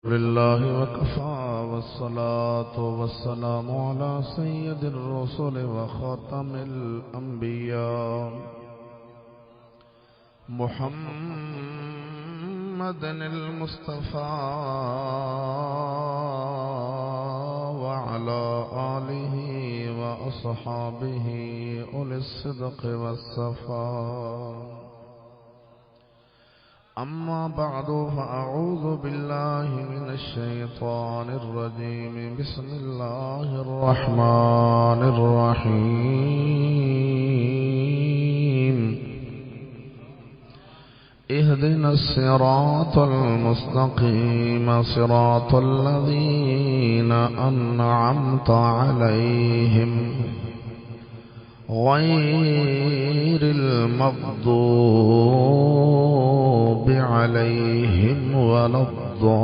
لله وكفى والصلاة والسلام على سيد الرسل وخاتم الأنبياء محمد المصطفى وعلى آله وأصحابه أولي الصدق والصفاء. أما بعد فأعوذ بالله من الشيطان الرجيم. بسم الله الرحمن الرحيم. اهدنا الصراط المستقيم صراط الذين أنعمت عليهم غير المغضوب عليهم ولا الضالين.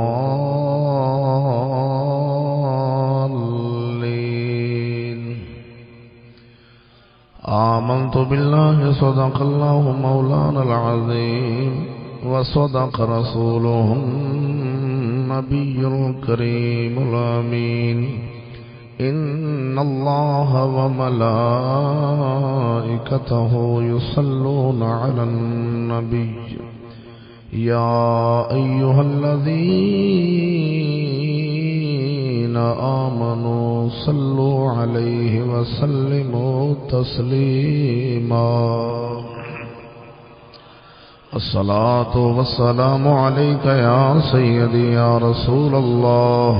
آمنت بالله صدق الله مولانا العظيم وصدق رسوله النبي الكريم الأمين. إن الله وملائكته يصلون على النبي يا أيها الذين آمنوا صلوا عليه وسلموا تسليما. الصلاة والسلام عليك يا سيدي يا رسول الله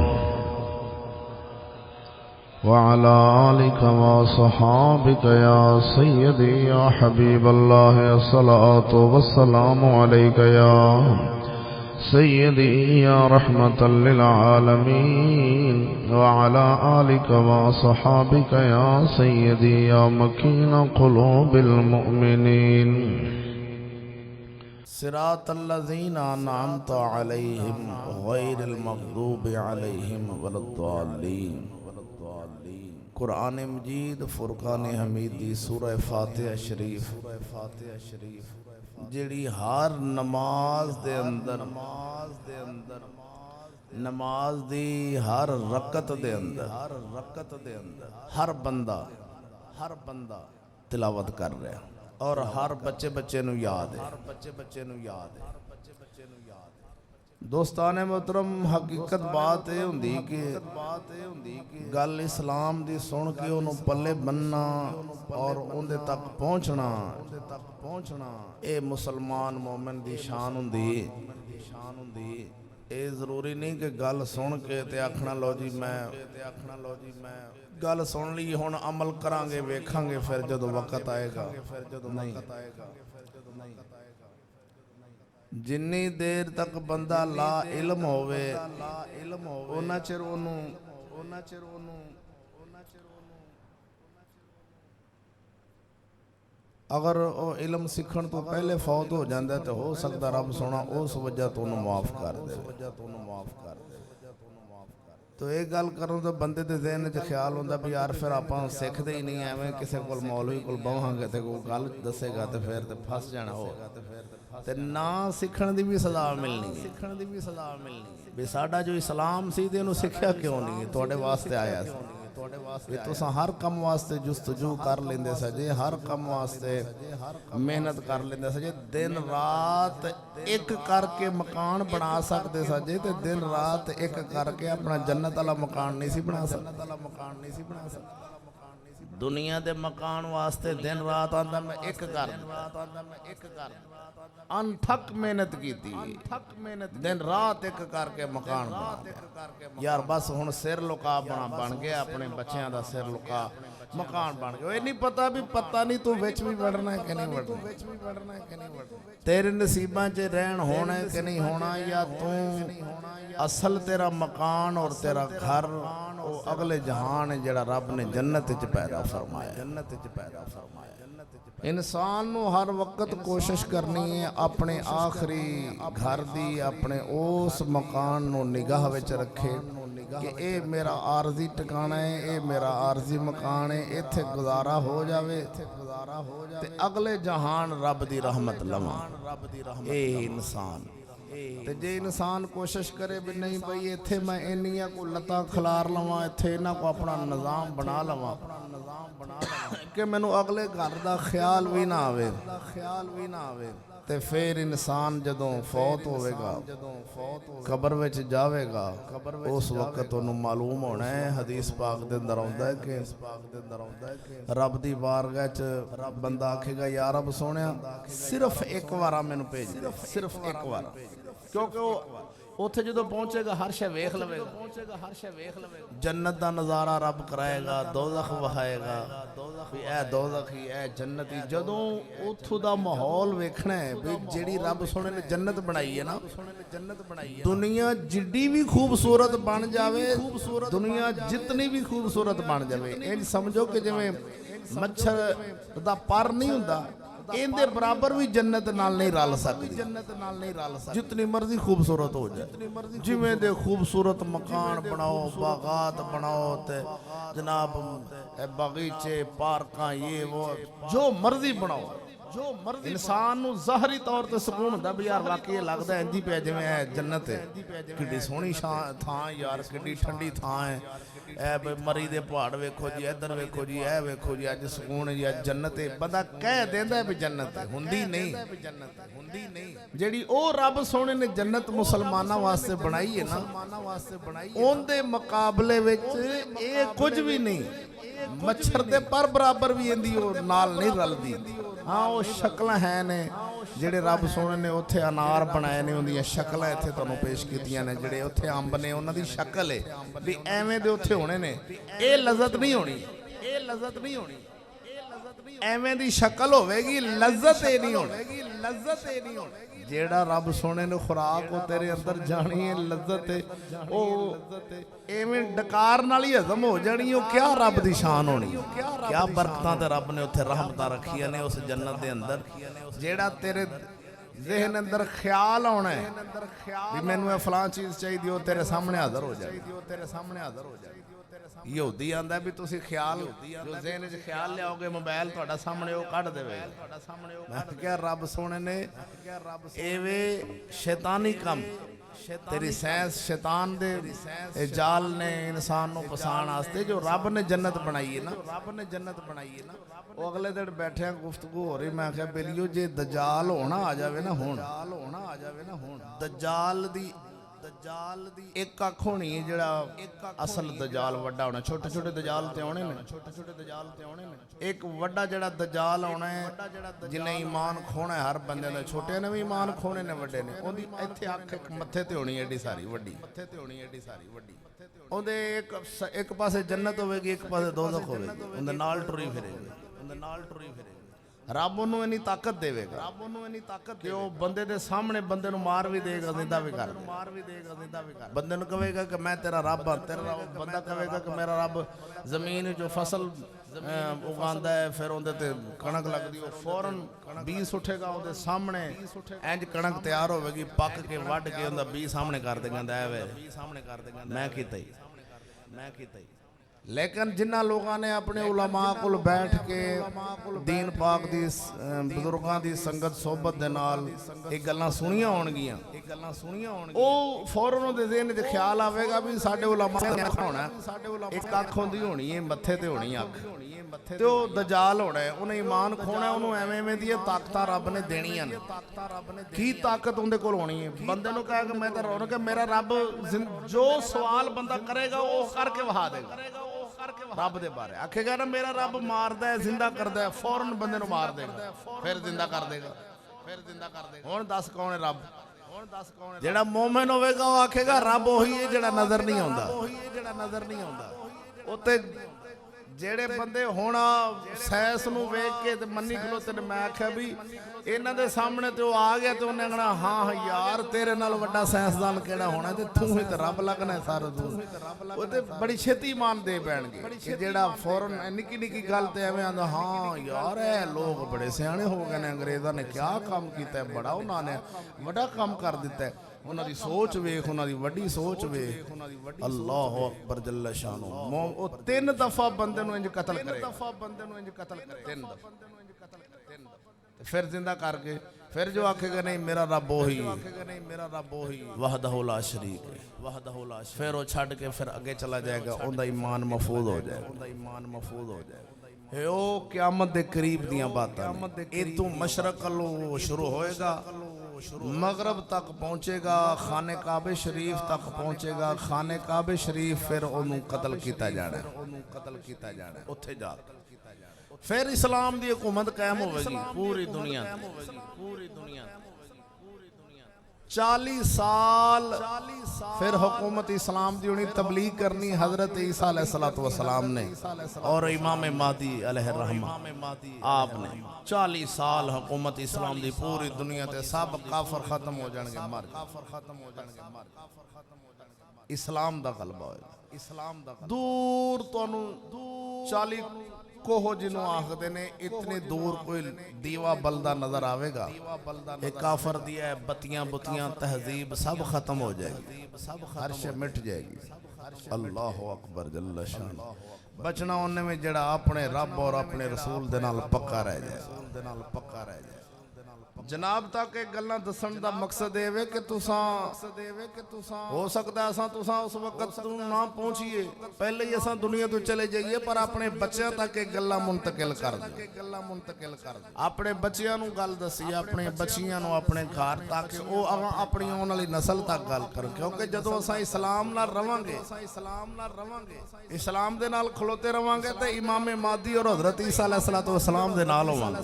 وعلى آلك وصحابك يا سيدي يا حبيب الله. الصلاة والسلام عليك يا سيدي يا رحمة للعالمين وعلى آلك وصحابك يا سيدي يا مكين قلوب المؤمنين. صراط الذين أنعمت عليهم غير المغضوب عليهم ولا الضالين. कुरान मजीद फुरकान हमीद दी सूरह फातिहा शरीफ जिहड़ी हर नमाज दे अंदर नमाज दी हर रकत दे अंदर हर बंदा तिलावत कर रहा और हर बच्चे नू याद है। दोस्ताने मोहतरम हकीकत बात यह होंदी कि गल इस्लाम दी सुन के उन्होंने पल्ले बनना और उनके तक पहुँचना ये मुसलमान मोमिन दी शान होंदी। ये जरूरी नहीं कि गल सुन के ते आखना लो जी मैं गल सुन ली हुण अमल करांगे वेखांगे फिर जदों वक्त आएगा। नहीं, जिन्नी देर तक बंदा ला इल्म होवे उन्ना चिर ओनू अगर वो इल्म सीखण तो पहले फौत हो जाता तो हो सकता रब सोना उस वजह तो उन्हें माफ़ कर दे। तो एक गल करूँ तो बंदे के ज़हन च ख्याल होंदा भी यार फिर आप सीखते ही नहीं, एवं किसी को मौलवी को बहांगे तो कोई गल दसेगा तो फिर तो फस जाना हो ते ना सीखण दी भी सज़ा मिलनी भी साडा जो इस्लाम सी ते इहनूं सिक्ख्या क्यों नहीं तुहाडे वास्ते आया भी तुसां हर कम वास्ते जुस्तजू कर लेंदे सजे, हर कम वास्ते मेहनत कर लेंदे सजे, दिन रात एक करके मकान बना सकते सजे ते दिन रात एक करके अपना जन्नत वाला मकान नहीं सी बना सकते। दुनिया दे मकान वास्ते दिन रात आंदा मैं एक कर अनथक मेहनत की दिन रात एक करके मकान बना यार बस हुण सिर लुका बन गया अपने बच्चों का सिर लुका मकान बन गया। ये नहीं पता नहीं तू विच भी वड़ना है कि नहीं वड़ना, तेरे नसीबां च रहन होना है कि नहीं होना, या तू असल तेरा मकान और तेरा घर वो अगले जहान है जिहड़ा रब ने जन्नत च पैदा फरमाया। इंसान नू हर वक्त कोशिश करनी है अपने आखिरी घर दी अपने उस मकान नू निगाह विच रखे कि ये मेरा आरजी ठिकाना है, ये मेरा आरजी मकान है, इत्थे गुजारा हो जावे ते अगले जहान रब दी रहमत लवां। ए इंसान ਤੇ ਜੇ ਇਨਸਾਨ ਕੋਸ਼ਿਸ਼ ਕਰੇ ਵੀ ਨਹੀਂ ਬਈ ਇੱਥੇ ਮੈਂ ਇੰਨੀਆਂ ਕੋ ਲੱਤਾਂ ਖਿਲਾਰ ਲਵਾਂ, ਇੱਥੇ ਇਹਨਾਂ ਕੋ ਆਪਣਾ ਨਿਜ਼ਾਮ ਬਣਾ ਲਵਾਂ ਕਿ ਮੈਨੂੰ ਅਗਲੇ ਘਰ ਦਾ ਖਿਆਲ ਵੀ ਨਾ ਆਵੇ, ਤੇ ਫਿਰ ਇਨਸਾਨ ਜਦੋਂ ਫੌਤ ਹੋਵੇਗਾ, ਕਬਰ ਵਿੱਚ ਜਾਵੇਗਾ, ਉਸ ਵਕਤ ਉਹਨੂੰ ਮਾਲੂਮ ਹੋਣਾ ਹੈ, ਹਦੀਸ ਪਾਕ ਦੇ ਅੰਦਰ ਆਉਂਦਾ ਹੈ ਕਿ ਰੱਬ ਦੀ ਬਾਰਗਾਹ 'ਚ ਬੰਦਾ ਆਖੇਗਾ ਯਾ ਰੱਬ ਸੋਹਣਿਆ ਸਿਰਫ ਇੱਕ ਵਾਰਾ ਮੈਨੂੰ ਭੇਜ ਦੇ, ਸਿਰਫ ਇੱਕ ਵਾਰ, ਕਿਉਂਕਿ ਉਹ ਉੱਥੇ ਜਦੋਂ ਪਹੁੰਚੇਗਾ ਹਰ ਸ਼ੈ ਵੇਖ ਲਵੇਗਾ, ਜੰਨਤ ਦਾ ਨਜ਼ਾਰਾ ਰੱਬ ਕਰਾਏਗਾ, ਦੋਜ਼ਖ ਵਹਾਏਗਾ ਵੀ ਇਹ ਦੋਜ਼ਖੀ ਇਹ ਜੰਨਤੀ। ਜਦੋਂ ਉੱਥੋਂ ਦਾ ਮਾਹੌਲ ਵੇਖਣਾ ਹੈ ਵੀ ਜਿਹੜੀ ਰੱਬ ਸੋਹਣੇ ਨੇ ਜੰਨਤ ਬਣਾਈ ਹੈ ਨਾ, ਦੁਨੀਆ ਜਿੱਡੀ ਵੀ ਖੂਬਸੂਰਤ ਬਣ ਜਾਵੇ, ਦੁਨੀਆ ਜਿਤਨੀ ਵੀ ਖੂਬਸੂਰਤ ਬਣ ਜਾਵੇ, ਇਹ ਸਮਝੋ ਕਿ ਜਿਵੇਂ ਮੱਛਰ ਦਾ ਪਰ ਨਹੀਂ ਹੁੰਦਾ, ਇਹਦੇ ਬਰਾਬਰ ਵੀ ਜੰਨਤ ਨਾਲ ਨਹੀਂ ਰਲ ਸਕਦੀ, ਜਿਤਨੀ ਮਰਜ਼ੀ ਖੂਬਸੂਰਤ ਹੋ ਜਾਏ, ਜਿਵੇਂ ਦੇ ਖੂਬਸੂਰਤ ਮਕਾਨ ਬਣਾਓ, ਬਾਗਾਤ ਬਣਾਓ ਤੇ ਜਨਾਬ ਬਗੀਚੇ ਪਾਰਕਾਂ ਇਹ ਉਹ ਜੋ ਮਰਜ਼ੀ ਬਣਾਓ, ਇਨਸਾਨ ਨੂੰ ਜ਼ਾਹਰੀ ਤੌਰ ਤੇ ਸਕੂਨ ਹੁੰਦਾ ਵੀ ਯਾਰ ਵਾਕਈ ਲੱਗਦਾ ਇੰਜ ਹੀ ਪਿਆ ਜਿਵੇਂ ਇਹ ਜੰਨਤ ਹੈ, ਕਿੱਡੀ ਸੋਹਣੀ ਥਾਂ ਯਾਰ, ਕਿੱਡੀ ਠੰਡੀ ਥਾਂ ਹੈ, ਇਹ ਮਰੀ ਦੇ ਪਹਾੜ ਵੇਖੋ ਜੀ, ਇੱਧਰ ਵੇਖੋ ਜੀ, ਇਹ ਵੇਖੋ ਜੀ, ਅੱਜ ਸਕੂਨ ਜੀ, ਅੱਜ ਜੰਨਤ ਹੈ। ਬੰਦਾ ਕਹਿ ਦਿੰਦਾ ਵੀ ਜੰਨਤ ਹੈ, ਹੁੰਦੀ ਨਹੀਂ। ਜਿਹੜੀ ਉਹ ਰੱਬ ਸੋਹਣੇ ਨੇ ਜੰਨਤ ਮੁਸਲਮਾਨਾਂ ਵਾਸਤੇ ਬਣਾਈ ਹੈ ਨਾ, ਉਹਦੇ ਮੁਕਾਬਲੇ ਵਿੱਚ ਇਹ ਕੁਝ ਵੀ ਨਹੀਂ, ਮੱਛਰ ਦੇ ਪਰ ਬਰਾਬਰ ਵੀ ਇਹਦੀ ਉਹ ਨਾਲ ਨਹੀਂ ਰਲਦੀ। ਹਾਂ ਉਹ ਸ਼ਕਲਾਂ ਹੈ ਨੇ ਜਿਹੜੇ ਰੱਬ ਸੋਹਣੇ ਨੇ ਉੱਥੇ ਅਨਾਰ ਬਣਾਏ ਨੇ, ਉਹਦੀਆਂ ਸ਼ਕਲਾਂ ਇੱਥੇ ਤੁਹਾਨੂੰ ਪੇਸ਼ ਕੀਤੀਆਂ ਨੇ, ਜਿਹੜੇ ਉੱਥੇ ਅੰਬ ਨੇ ਉਹਨਾਂ ਦੀ ਸ਼ਕਲ ਹੈ ਵੀ ਐਵੇਂ ਦੇ ਉੱਥੇ ਹੋਣੇ ਨੇ, ਇਹ ਲਜ਼ਤ ਨਹੀਂ ਹੋਣੀ, ਐਵੇਂ ਦੀ ਸ਼ਕਲ ਹੋਵੇਗੀ, ਲਜ਼ਤ ਇਹ ਨਹੀਂ ਹੋਣੀ। ਜਿਹੜਾ ਰੱਬ ਸੋਹਣੇ ਨੂੰ ਖੁਰਾਕ ਉਹ ਤੇਰੇ ਅੰਦਰ ਜਾਣੀ ਹੈ, ਲਜ਼ਤ ਹੈ, ਉਹ ਐਵੇਂ ਡਕਾਰ ਨਾਲ ਹੀ ਹਜ਼ਮ ਹੋ ਜਾਣੀ, ਉਹ ਕਿਆ ਰੱਬ ਦੀ ਸ਼ਾਨ ਹੋਣੀ, ਕਿਆ ਬਰਕਤਾਂ ਤੇ ਰੱਬ ਨੇ ਉੱਥੇ ਰਹਿਮਤਾਂ ਰੱਖੀਆਂ ਨੇ ਉਸ ਜੰਨਤ ਦੇ ਅੰਦਰ। ਜਿਹੜਾ ਤੇਰੇ ਜ਼ਿਹਨ ਅੰਦਰ ਖਿਆਲ ਆਉਣਾ ਹੈ ਵੀ ਮੈਨੂੰ ਇਹ ਫਲਾਂ ਚੀਜ਼ ਚਾਹੀਦੀ, ਉਹ ਤੇਰੇ ਸਾਹਮਣੇ ਹਾਜ਼ਰ ਹੋ ਜਾਏ। ਯਹੂਦੀ ਆਂਦਾ ਵੀ ਤੁਸੀਂ ਖਿਆਲ ਜੋ ਜ਼ਿਹਨ 'ਚ ਖਿਆਲ ਲਿਆਓਗੇ, ਮੋਬਾਈਲ ਤੁਹਾਡਾ ਸਾਹਮਣੇ ਉਹ ਕੱਢ ਦੇਵੇਗਾ। ਮੈਂ ਕਿਹਾ ਰੱਬ ਸੋਹਣੇ ਨੇ ਐਵੇਂ ਸ਼ੈਤਾਨੀ ਕੰਮ, ਤੇਰੀ ਸੈਂਸ ਸ਼ੈਤਾਨ ਦੇ ਜਾਲ ਨੇ ਇਨਸਾਨ ਨੂੰ ਫਸਾਉਣ ਵਾਸਤੇ। ਜੋ ਰੱਬ ਨੇ ਜੰਨਤ ਬਣਾਈ ਹੈ ਨਾ, ਉਹ ਅਗਲੇ ਦਿਨ ਬੈਠਿਆ ਗੁਫ਼ਤਗੂ ਹੋ ਰਹੀ, ਮੈਂ ਕਿਹਾ ਬੇਲੀਓ ਜੇ ਦਜਾਲ ਹੋਣਾ ਆ ਜਾਵੇ ਨਾ ਹੁਣ, ਦਜਾਲ ਦੀ ਇੱਕ ਅੱਖ ਹੋਣੀ ਹੈ, ਜਿਹੜਾ ਅਸਲ ਦਜਾਲ ਵੱਡਾ ਹੋਣਾ, ਛੋਟੇ ਛੋਟੇ ਦਜਾਲ ਤੇ ਆਉਣੇ ਨੇ, ਇੱਕ ਵੱਡਾ ਜਿਹੜਾ ਦਜਾਲ ਆਉਣਾ ਹੈ ਜਿਹਨੇ ਈਮਾਨ ਖੋਣਾ ਹਰ ਬੰਦੇ ਦਾ, ਛੋਟੇ ਨੇ ਵੀ ਈਮਾਨ ਖੋਣੇ ਨੇ, ਵੱਡੇ ਨੇ, ਉਹਦੀ ਇੱਥੇ ਅੱਖ ਇੱਕ ਮੱਥੇ ਤੇ ਹੋਣੀ ਐਡੀ ਸਾਰੀ ਵੱਡੀ, ਉਹਦੇ ਇੱਕ ਪਾਸੇ ਜੰਨਤ ਹੋਵੇਗੀ, ਇੱਕ ਪਾਸੇ ਦੋਜ਼ਖ ਹੋਵੇਗੀ, ਉਹਦੇ ਨਾਲ ਟੁਰੀ ਫਿਰੇਗੀ। ਰੱਬ ਉਹਨੂੰ ਇੰਨੀ ਤਾਕਤ ਦੇਵੇਗਾ ਕਿ ਉਹ ਬੰਦੇ ਦੇ ਸਾਹਮਣੇ ਬੰਦੇ ਨੂੰ ਮਾਰ ਵੀ ਦੇਗਾ, ਜ਼ਿੰਦਾ ਵੀ ਕਰ ਦੇਗਾ। ਬੰਦੇ ਨੂੰ ਕਹੇਗਾ ਕਿ ਮੈਂ ਤੇਰਾ ਰੱਬ ਹਾਂ, ਬੰਦਾ ਕਹੇਗਾ ਕਿ ਮੇਰਾ ਰੱਬ ਜ਼ਮੀਨ ਜੋ ਫਸਲ ਉਗਾਉਂਦਾ ਹੈ, ਫਿਰ ਉਹਦੇ ਤੇ ਕਣਕ ਲੱਗਦੀ, ਉਹ ਫੌਰਨ ਬੀਜ ਸੁੱਟੇਗਾ ਉਹਦੇ ਸਾਹਮਣੇ, ਇੰਜ ਕਣਕ ਤਿਆਰ ਹੋਵੇਗੀ, ਪੱਕ ਕੇ ਵੱਢ ਕੇ ਉਹਦਾ ਬੀਜ ਸਾਹਮਣੇ ਕਰ ਦੇਗਾ, ਮੈਂ ਕੀਤਾ ਹੀ। लेकिन जिन्ना लोगों ने अपने उलमा कोल बैठ के दीन पाक दी बुजुर्गों की संगत सोबत दे नाल ये गल्लां सुनियां होणगियां, ਉਹ ਫੌਰਨ ਉਹਦੇ ਜ਼ਿਹਨ 'ਚ ਖਿਆਲ ਆਵੇਗਾ ਵੀ ਸਾਡੇ ਉਲਮਾ ਨੇ ਹੋਣਾ, ਇੱਕ ਅੱਖ ਹੁੰਦੀ ਹੋਣੀ ਹੈ ਮੱਥੇ ਤੇ ਹੋਣੀ ਅੱਖ, ਤੇ ਉਹ ਦਜਾਲ ਹੋਣਾ, ਉਹਨੇ ਈਮਾਨ ਖੋਣਾ, ਉਹਨੂੰ ਐਵੇਂ ਐਵੇਂ ਦੀਆਂ ਤਾਕਤਾਂ ਰੱਬ ਨੇ ਦੇਣੀਆਂ ਨੇ। ਕੀ ਤਾਕਤ ਉਹਦੇ ਕੋਲ ਹੋਣੀ ਹੈ? ਬੰਦੇ ਨੂੰ ਕਹੇ ਕਿ ਮੈਂ ਤਾਂ ਰੌਣਕ ਹੈ, ਮੇਰਾ ਰੱਬ ਜੋ ਸਵਾਲ ਬੰਦਾ ਕਰੇਗਾ ਉਹ ਕਰਕੇ ਵਹਾ ਦੇਗਾ। ਰੱਬ ਦੇ ਬਾਰੇ ਆਖੇਗਾ ਨਾ ਮੇਰਾ ਰੱਬ ਮਾਰਦਾ ਹੈ, ਜ਼ਿੰਦਾ ਕਰਦਾ ਹੈ, ਫੌਰਨ ਬੰਦੇ ਨੂੰ ਮਾਰ ਦੇਗਾ, ਫਿਰ ਜ਼ਿੰਦਾ ਕਰ ਦੇਗਾ। ਹੁਣ ਦੱਸ ਕੌਣ ਹੈ ਰੱਬ? ਜਿਹੜਾ ਮੂਮਨ ਹੋਵੇਗਾ ਉਹ ਆਖੇਗਾ ਰੱਬ ਉਹੀ ਹੈ ਜਿਹੜਾ ਨਜ਼ਰ ਨਹੀਂ ਆਉਂਦਾ। ਉੱਤੇ ਜਿਹੜੇ ਬੰਦੇ ਹੁਣ ਸੈਸ ਨੂੰ ਵੇਖ ਕੇ ਤੇ ਮੰਨੀ ਖਲੋਤੇ ਨੇ, ਮੈਂ ਆਖਿਆ ਵੀ ਇਹਨਾਂ ਦੇ ਸਾਹਮਣੇ ਤੇ ਉਹ ਆ ਗਿਆ ਤੇ ਉਹਨੇ ਕਹਣਾ ਹਾਂ ਯਾਰ ਤੇਰੇ ਨਾਲ ਵੱਡਾ ਸਾਇੰਸਦਾਨ ਕਿਹੜਾ ਹੋਣਾ, ਤੇ ਤੂੰ ਹੀ ਤੇ ਰੱਬ ਲੱਗਣਾ ਸਾਰਾ ਤੂੰ। ਉਹ ਤੇ ਬੜੀ ਛੇਤੀ ਇਮਾਨ ਦੇ ਪੈਣਗੇ ਕਿ ਜਿਹੜਾ ਫੌਰਨ ਨਿੱਕੀ ਨਿੱਕੀ ਗੱਲ ਤੇ ਐਵੇਂ ਆਂਦਾ ਹਾਂ ਯਾਰ ਇਹ ਲੋਕ ਬੜੇ ਸਿਆਣੇ ਹੋ ਗਏ ਨੇ, ਅੰਗਰੇਜ਼ਾਂ ਨੇ ਕਿਆ ਕੰਮ ਕੀਤਾ, ਬੜਾ ਉਹਨਾਂ ਨੇ ਵੱਡਾ ਕੰਮ ਕਰ ਦਿੱਤਾ। ਉਹਨਾਂ ਦੀ ਸੋਚ ਵੇਖ, ਉਹਨਾਂ ਦੀ ਵੱਡੀ ਸੋਚ ਵੇਖ, ਅੱਲਾਹੁ ਅਕਬਰ ਜੱਲ ਸ਼ਾਨੁ। ਉਹ 3 ਦਫਾ ਬੰਦੇ ਨੂੰ ਇੰਜ ਕਤਲ ਕਰੇ, 3 ਦਫਾ, ਫਿਰ ਜ਼ਿੰਦਾ ਕਰਕੇ फिर जो आखेगा नहीं मेरा रब वही वहदहु ला शरीक है, फिर वो छड़ के फिर आगे चला जाएगा, उनका ईमान महफूज हो जाएगा। ओ क़यामत दे करीब दियां बातां ए तू मशरक अल्लों शुरू होएगा, मगरब तक पहुंचेगा, खाने काबे शरीफ तक पहुंचेगा, खाने काबे शरीफ फिर ओनू कतल किया जाना, उत्थे जा फिर इस्लाम दी हुकूमत कायम होगी पूरी दुनिया। 40 साल फिर हुकूमत इस्लाम दी होनी, तबलीग करनी हजरत ईसा अलैहिस्सलातु वस्सलाम ने और इमाम महदी अलैहिर्रहमा आपने। 40 साल हुकूमत इस्लाम दी पूरी दुनिया ते, सब काफर खत्म हो जाएंगे, मर इस्लाम दा गलबा होएगा। दूर तुहानू 40 कोहो जिन्हों आखते ने, इतने दूर कोई दीवा बलदा नजर आवेगा, एक काफर दिया बत्तियां बुत्तियां तहजीब सब खत्म हो जाएगी, हर्श मिट जाएगी। अल्लाह अकबर जल्ल शान। बचना उन्हें में जड़ा अपने रब और अपने रसूल दे नाल पक्का रह जाए। जनाब तक एक गल्लां दसन दा मकसद ये कि तुसा हो सकता है असां तुसा उस वक्त तू ना पहुंचिए, पहले ही असां दुनिया तो चले जाइए, पर अपने बच्चों तक एक गल्लां मुंतकिल कर दे, अपने बच्चों नूं गल दसी, अपने बच्चियां नूं अपने घर, ताकि वो अपनी आने वाली नस्ल तक गल कर। क्योंकि जदों असां इस्लाम नाल रवांगे, इस्लाम दे नाल खलोते रवांगे तो इमाम महदी और हजरत ईसा अलैहिस्सलातु वस्सलाम दे नाल होवांगे।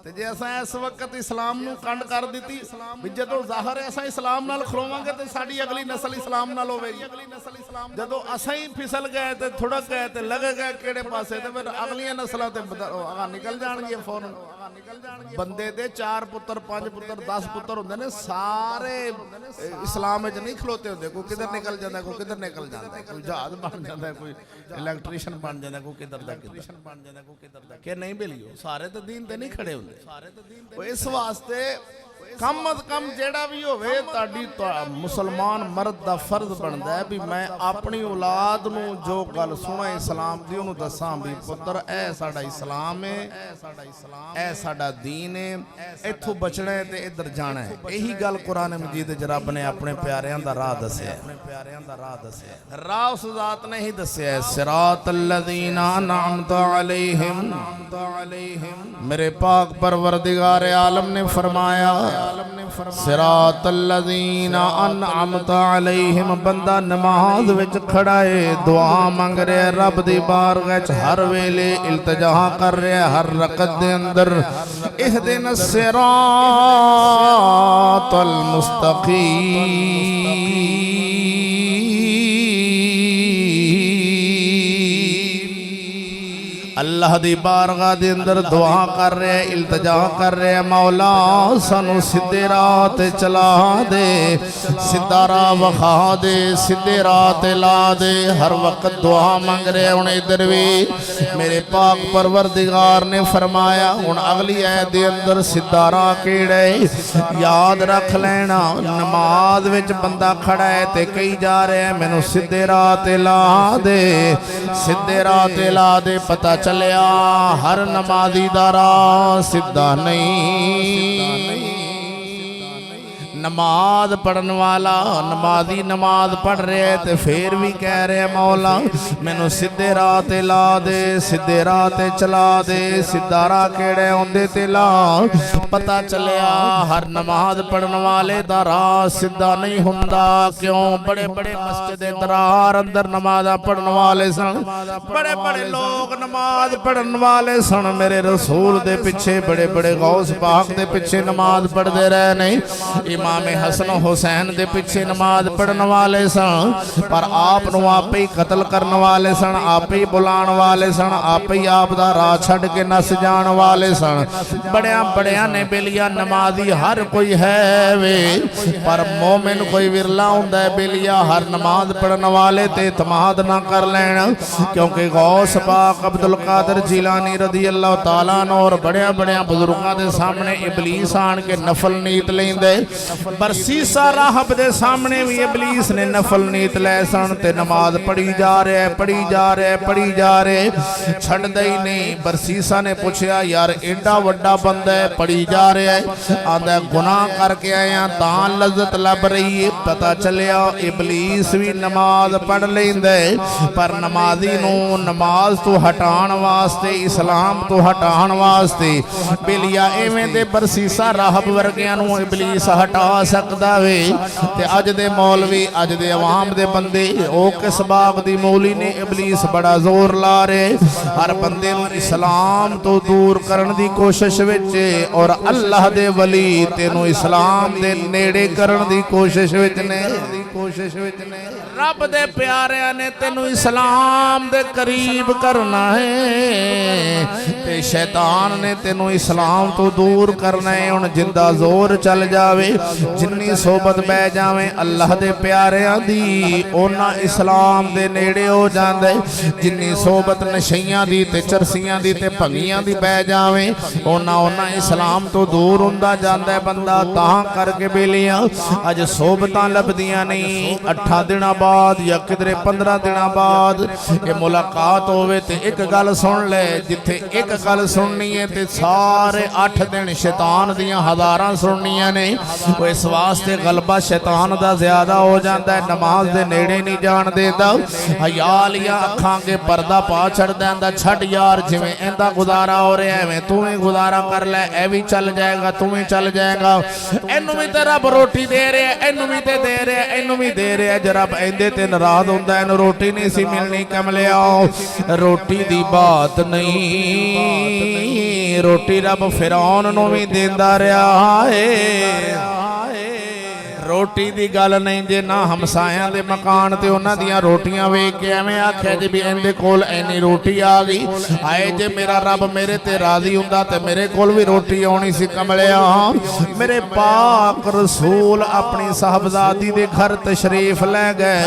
ते जे असां इस वक्त इस्लाम नूं कंड कर दी भी, जदों ज़ाहिर है असां इस्लाम नाल खलोवांगे तो साडी अगली नस्ल इस्लाम नाल होवेगी। जदों असां ही फिसल गए ते थुड़क गए ते लग गए किहड़े पासे, ते फिर अगलियां नस्लां ते निकल जाणगियां फौरन। बंदे दे 4 पुत्र 5 पुत्र 10 पुत्र हुंदे ने, सारे इस्लाम विच नहीं खलोते हुंदे। कोई किधर निकल जांदा, कोई किधर निकल जांदा, कोई जहाज बन जांदा, कोई इलैक्ट्रीशियन बन जांदा, कोई किधर दा कि नहीं बेलियो, सारे तो दीन ते नहीं खड़े हुंदे। इस वास्ते कम अज कम जेड़ा भी होवे ताड़ी मुसलमान मर्द दा फर्ज बनता है भी मैं अपनी औलाद नूं जो गल सुना इस्लाम दी उन्होंने दसां भी पुत्र ए साडा इस्लाम है, ए साडा दीन है, इथों बचना है ते इधर जाना है। यही गल कुरान मजीद च रब ने अपने प्यारियां दा राह दस्या, राह उस जात ने ही दस्या, सिरातल लज़ीना अनअमत अलैहिम। मेरे पाक परवरदिगार आलम ने फरमाया, सिरातल लज़ीना अनअमत अलैहिम। बंदा नमाज विच खड़ा है, दुआ मंग रहा है, रब दी बारगाह च हर वेले इल्तिजा कर रहा है, हर रकत दे अंदर इहदिना सिरातल मुस्तकीम। अल्लाह दी बारगाह दे अंदर दुआ कर रहे, इल्तिजा कर रहे, मौला सानू सीधे राह ते चला दे, सीधा राह वखा दे, सीधे राह ते ला दे। हर वक्त दुआ मंग रहे। हुण इधर भी मेरे पाक परवरदिगार ने फरमाया, हुण अगली आयत दे अंदर सीधा राह केड़ा है याद रख लेना। नमाज विच बंदा खड़ा है ते कही जा रहा है मैनू सीधे राह ते ला दे, सीधे राह ते ला दे। पता चलिया हर नमाजी दा राह सीधा नहीं। नमाज पढ़न वाला नमाजी नमाज पढ़ रहे ते फिर भी कह रहे मौला मैनू सीधे राह ते ला दे, सीधे राह ते चला दे। सीधा राह केड़े औंदे ते ला। पता चलिया हर नमाज पढ़न वाले दा राह सीधा नहीं हुंदा। क्यों? बड़े बड़े मस्जिद दरार अंदर नमाज़ पढ़न वाले सन, बड़े बड़े लोग नमाज पढ़न वाले सन। मेरे रसूल दे पिछे बड़े बड़े गौस पाक दे पिछे नमाज पढ़ते रहे नहीं। इमाम हसन हुसैन दे पिछे नमाज पढ़न वाले सन, पर आप नूं आपे ही कतल करन वाले सन, आपे ही बुलाण वाले सन, आपे ही आप दा राह छड्ड के नस जाण वाले सन। बड़िया बड़िया ने बेलिया नमाजी हर कोई है वे, पर मोमिन कोई विरला हुंदा है बेलिया। हर नमाज पढ़न वाले ते इतमाद ना कर लैण, क्योंकि गौस पाक अब्दुल कादिर जिलानी रदी अल्लाह तआला अन्हु और बड़िया बड़िया बुजुर्गां दे सामने इबलीस आण के नफल नीत लैंदे। बरसीसा राहब दे सामने भी इबलीस ने नफल नीत लै सन ते नमाज पढ़ी जा रहा है, पढ़ी जा रहा है, पढ़ी जा रहे, छड्डदा ही नहीं। बरसीसा ने पूछया यार एडा वड्डा बंदा है, पढ़ी जा रहा है, आंदा गुनाह करके आया तां लज्जत लब रही है। पता चलिया इबलीस भी नमाज पढ़ लैंदा है, पर नमाजी नूं नमाज तो हटाण वास्ते, इस्लाम तो हटाण वास्ते बेलिया एवें दे बरसीसा राहब वर्गियां नूं इबलीस हटा सकदा वे। ते अज दे मौलवी, अज दे अवाम दे बंदे, ओ किस बाग दी मौली ने इबलीस बड़ा जोर ला रहे, हर बंदे नूं इस्लाम तो दूर करन दी कोशिश विच, और अल्लाह दे वली तेनूं इस्लाम दे नेड़े करन दी कोशिश विच ने। रब दे प्यारिਆਂ ने तेनू इस्लाम दे करीब करना है, ते शैतान ने तेनू इस्लाम तो दूर करना है। हुण जिंदा जोर चल जावे, जिन्नी सोबत बह जावे अल्लाह दे प्यारिਆਂ दी, ओना इस्लाम दे नेड़े हो जांदे। जिन्नी सोबत नशइयां दी ते चरसियां दी ते भंगियां दी बह जावे, ओना ओना इस्लाम तो दूर हुंदा जांदा है बंदा। तां करके बेलियां अज सोबतां लभदियां नहीं। 8 दिनां बाद या किधरे 15 दिनां बाद ये मुलाकात होवे ते एक गल सुन ले, जिथे एक गल सुननी है ते सारे 8 दिन शैतान दियां हज़ारां सुननियां ने। इस वास्ते गलबा शैतान दा ज्यादा हो जाता है, नमाज दे नेड़े नहीं जान देता। हया लिया अखां के पर्दा पा छड़दा है, छड़ यार जिवें इंदा गुजारा हो रहा है तू भी गुजारा कर लै, ए भी चल जाएगा, तू भी चल जाएगा। इनू भी ते रब रोटी दे रहा है, इनू भी ते दे रहा है, इनू भी दे रहा है। जरा इंदे ते नाराज होंदा है, रोटी नहीं सी मिलनी। कमलिया रोटी दी बात नहीं, रोटी रब फिरौन नूं भी देंदा रहा है। रोटी दी गल नहीं जे ना हमसायां दे मकान ते उन्हां दियां रोटियां वेख के एवें आख्या जे भी इहदे कोल इन्नी रोटी आ गई। आए जे मेरा रब मेरे ते राजी हुंदा ते मेरे कोल भी रोटी आउणी सी। कमलिया मेरे पाक रसूल अपनी साहबजादी दे घर तशरीफ ले गए।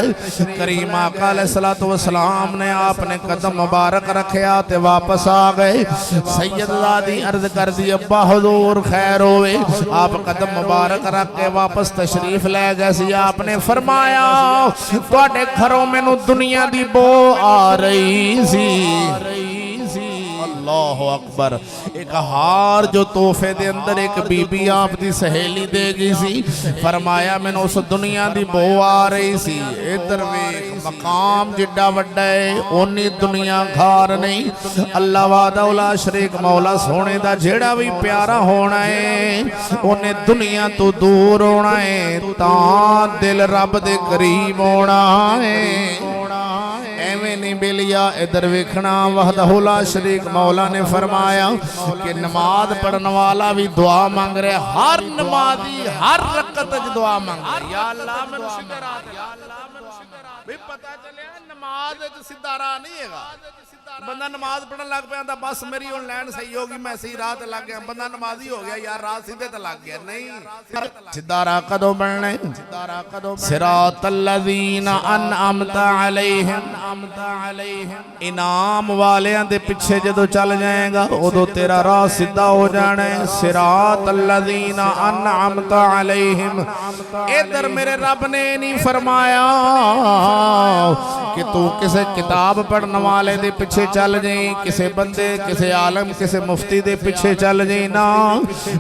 करीम आका अलैहिस्सलातु वस्सलाम ने आपने कदम मुबारक रखया ते वापस आ गए। सैयदजादी अर्ज कर दी अब्बा हुजूर खैर होवे। आप कदम मुबारक रख के वापस तशरीफ ले गए सी। आपने फरमाया तुहाडे घरों मैनू दुनिया दी बो आ रही सी। अल्लाहु अकबर। एक हार जो तोहफे दे अंदर एक बीबी आप दी सहेली दे गई सी। फरमाया मैनू उस दुनिया दी बो आ रही सी। इधर वेख मकाम जिड्डा वड्डा है, ओनी दुनिया खार नहीं। अल्लाह वादा उला शरीक मौला सोने दा जेड़ा भी प्यारा होना है उन्हें दुनिया तो दूर होना है, तां दिल रब दे करीब होना है। एवें नहीं बेलिया इधर वेखना। वहदहु ला शरीक मौला ने फरमाया कि नमाज पढ़ने वाला भी दुआ मांग रहा है। हर नमाजी हर रकत च दुआ मांग रहा है, या अल्लाह मैनू सीधा राह दे, या अल्लाह मैनू सीधा राह दे। भी पता चलिया नमाज च सीधा राह नहीं हैगा। बंदा नमाज पढ़न लग पिया बस मेरी हुण लैन सही होगी, मैं सही राह ते लग गया, बंदा नमाजी हो गया, यार राह सीधे ते लग गया। नहीं, सीधा राह कदों बनना है? सिरातल लज़ीना अनअमता अलैहिम, इनाम वालियां दे पिछे जदों चल जाएगा उदों तेरा राह सीधा हो जाना है। सिरातल लज़ीना अनअमता अलैहिम। इधर मेरे रब ने नहीं फरमाया कि तू किसी किताब पढ़ने वाले दे पिछे चल जाई, किसी बंदे किसी आलम किसी मुफ्ती दे पिछे चल जाई ना।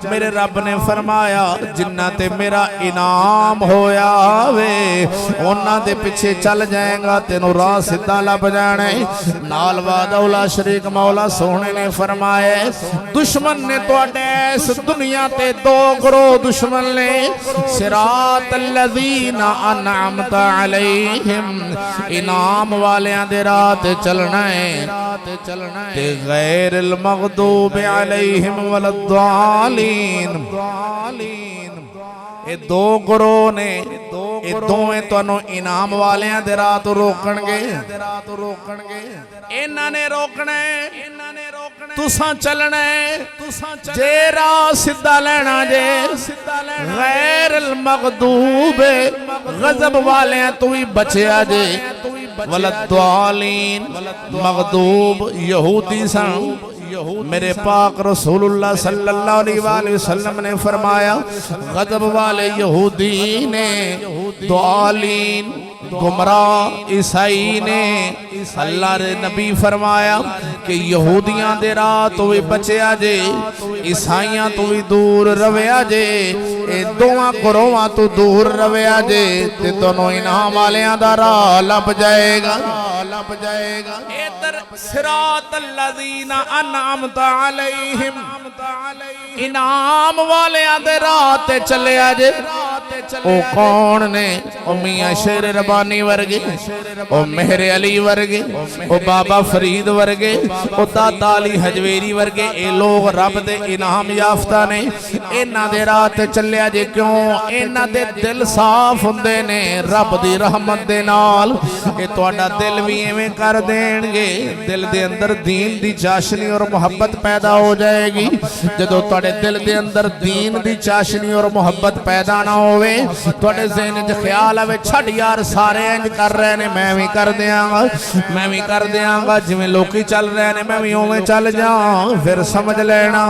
मेरे रब ने फरमाया जिन्ना ते मेरा इनाम होया वे उन्हां दे पिछे चल जाएगा, तेनू राह सीधा लभ जाना है। नाल वादा शरीक मौला सोहने ने फरमाया दुश्मन ने तुहाडे इस दुनिया ते दो ग्रोह दुश्मन ने। सिरातल लज़ीना अनअमता अलैहिम, इनाम वालियां दे राह ते चलना है, ते गैरिल मग़दूबि अलैहिम वलद्दालीन। ये दो ग्रोह ने, ये दोवें तुहानू इनाम वालियां दे राह तो रोकणगे। इन्हां ने रोकना है, तुसां चलना है। जे राह सीधा लेना जे गैरिल मग़दूब गज़ब वालियां तू ही बचिया जे। वलद्दालीन मग़दूब यहूदी सन, मेरे पाक रसूलुल्लाह सल्लल्लाहु अलैहि वसल्लम ने फरमाया गज़ब वाले यहूदी ने, दुआलीन गुमराह ईसाई ने, अल्लाह रे नबी फरमाया कि यहूदियां दे राह तो भी बचिया जे, ईसाइयां तो भी दूर रविया जे, ए दोवां गुरोहां तो दूर रविया जे ते दोनों इनाम वालियां दा राह लभ जाएगा, लभ जाएगा। इधर सिरातल लज़ीना अनअमता अलैहिम, इनाम वालियां दे राह ते चलिया जे। ओ कौन ने? ओ मियां शेर रबानी वर्गे, ओ मेहरे अली वर्गे, ओ बाबा फरीद वर्गे, ओ दादा अली हजवेरी वर्गे, ए लोग रब दे इनाम याफ्ता ने। इन्हां दे राह ते चलिया जे। क्यों? इन्हां दे दिल साफ हुंदे ने रब दी रहमत दे नाल। ए तुहाडा दिल भी एवें कर देणगे, दिल दे अंदर दीन दी चाशनी और मुहब्बत पैदा हो जाएगी। जदों तुहाडे दिल दे अंदर दीन दी चाशनी और मुहब्बत पैदा ना होवे, तुहाडे ज़हन च ख्याल आवे छड़ यार सारे इंज कर रहे ने, मैं भी कर दियांगा, मैं भी कर दियांगा, जिवें लोकी चल रहे ने मैं भी उवें चल जाऊं। फिर समझ लेना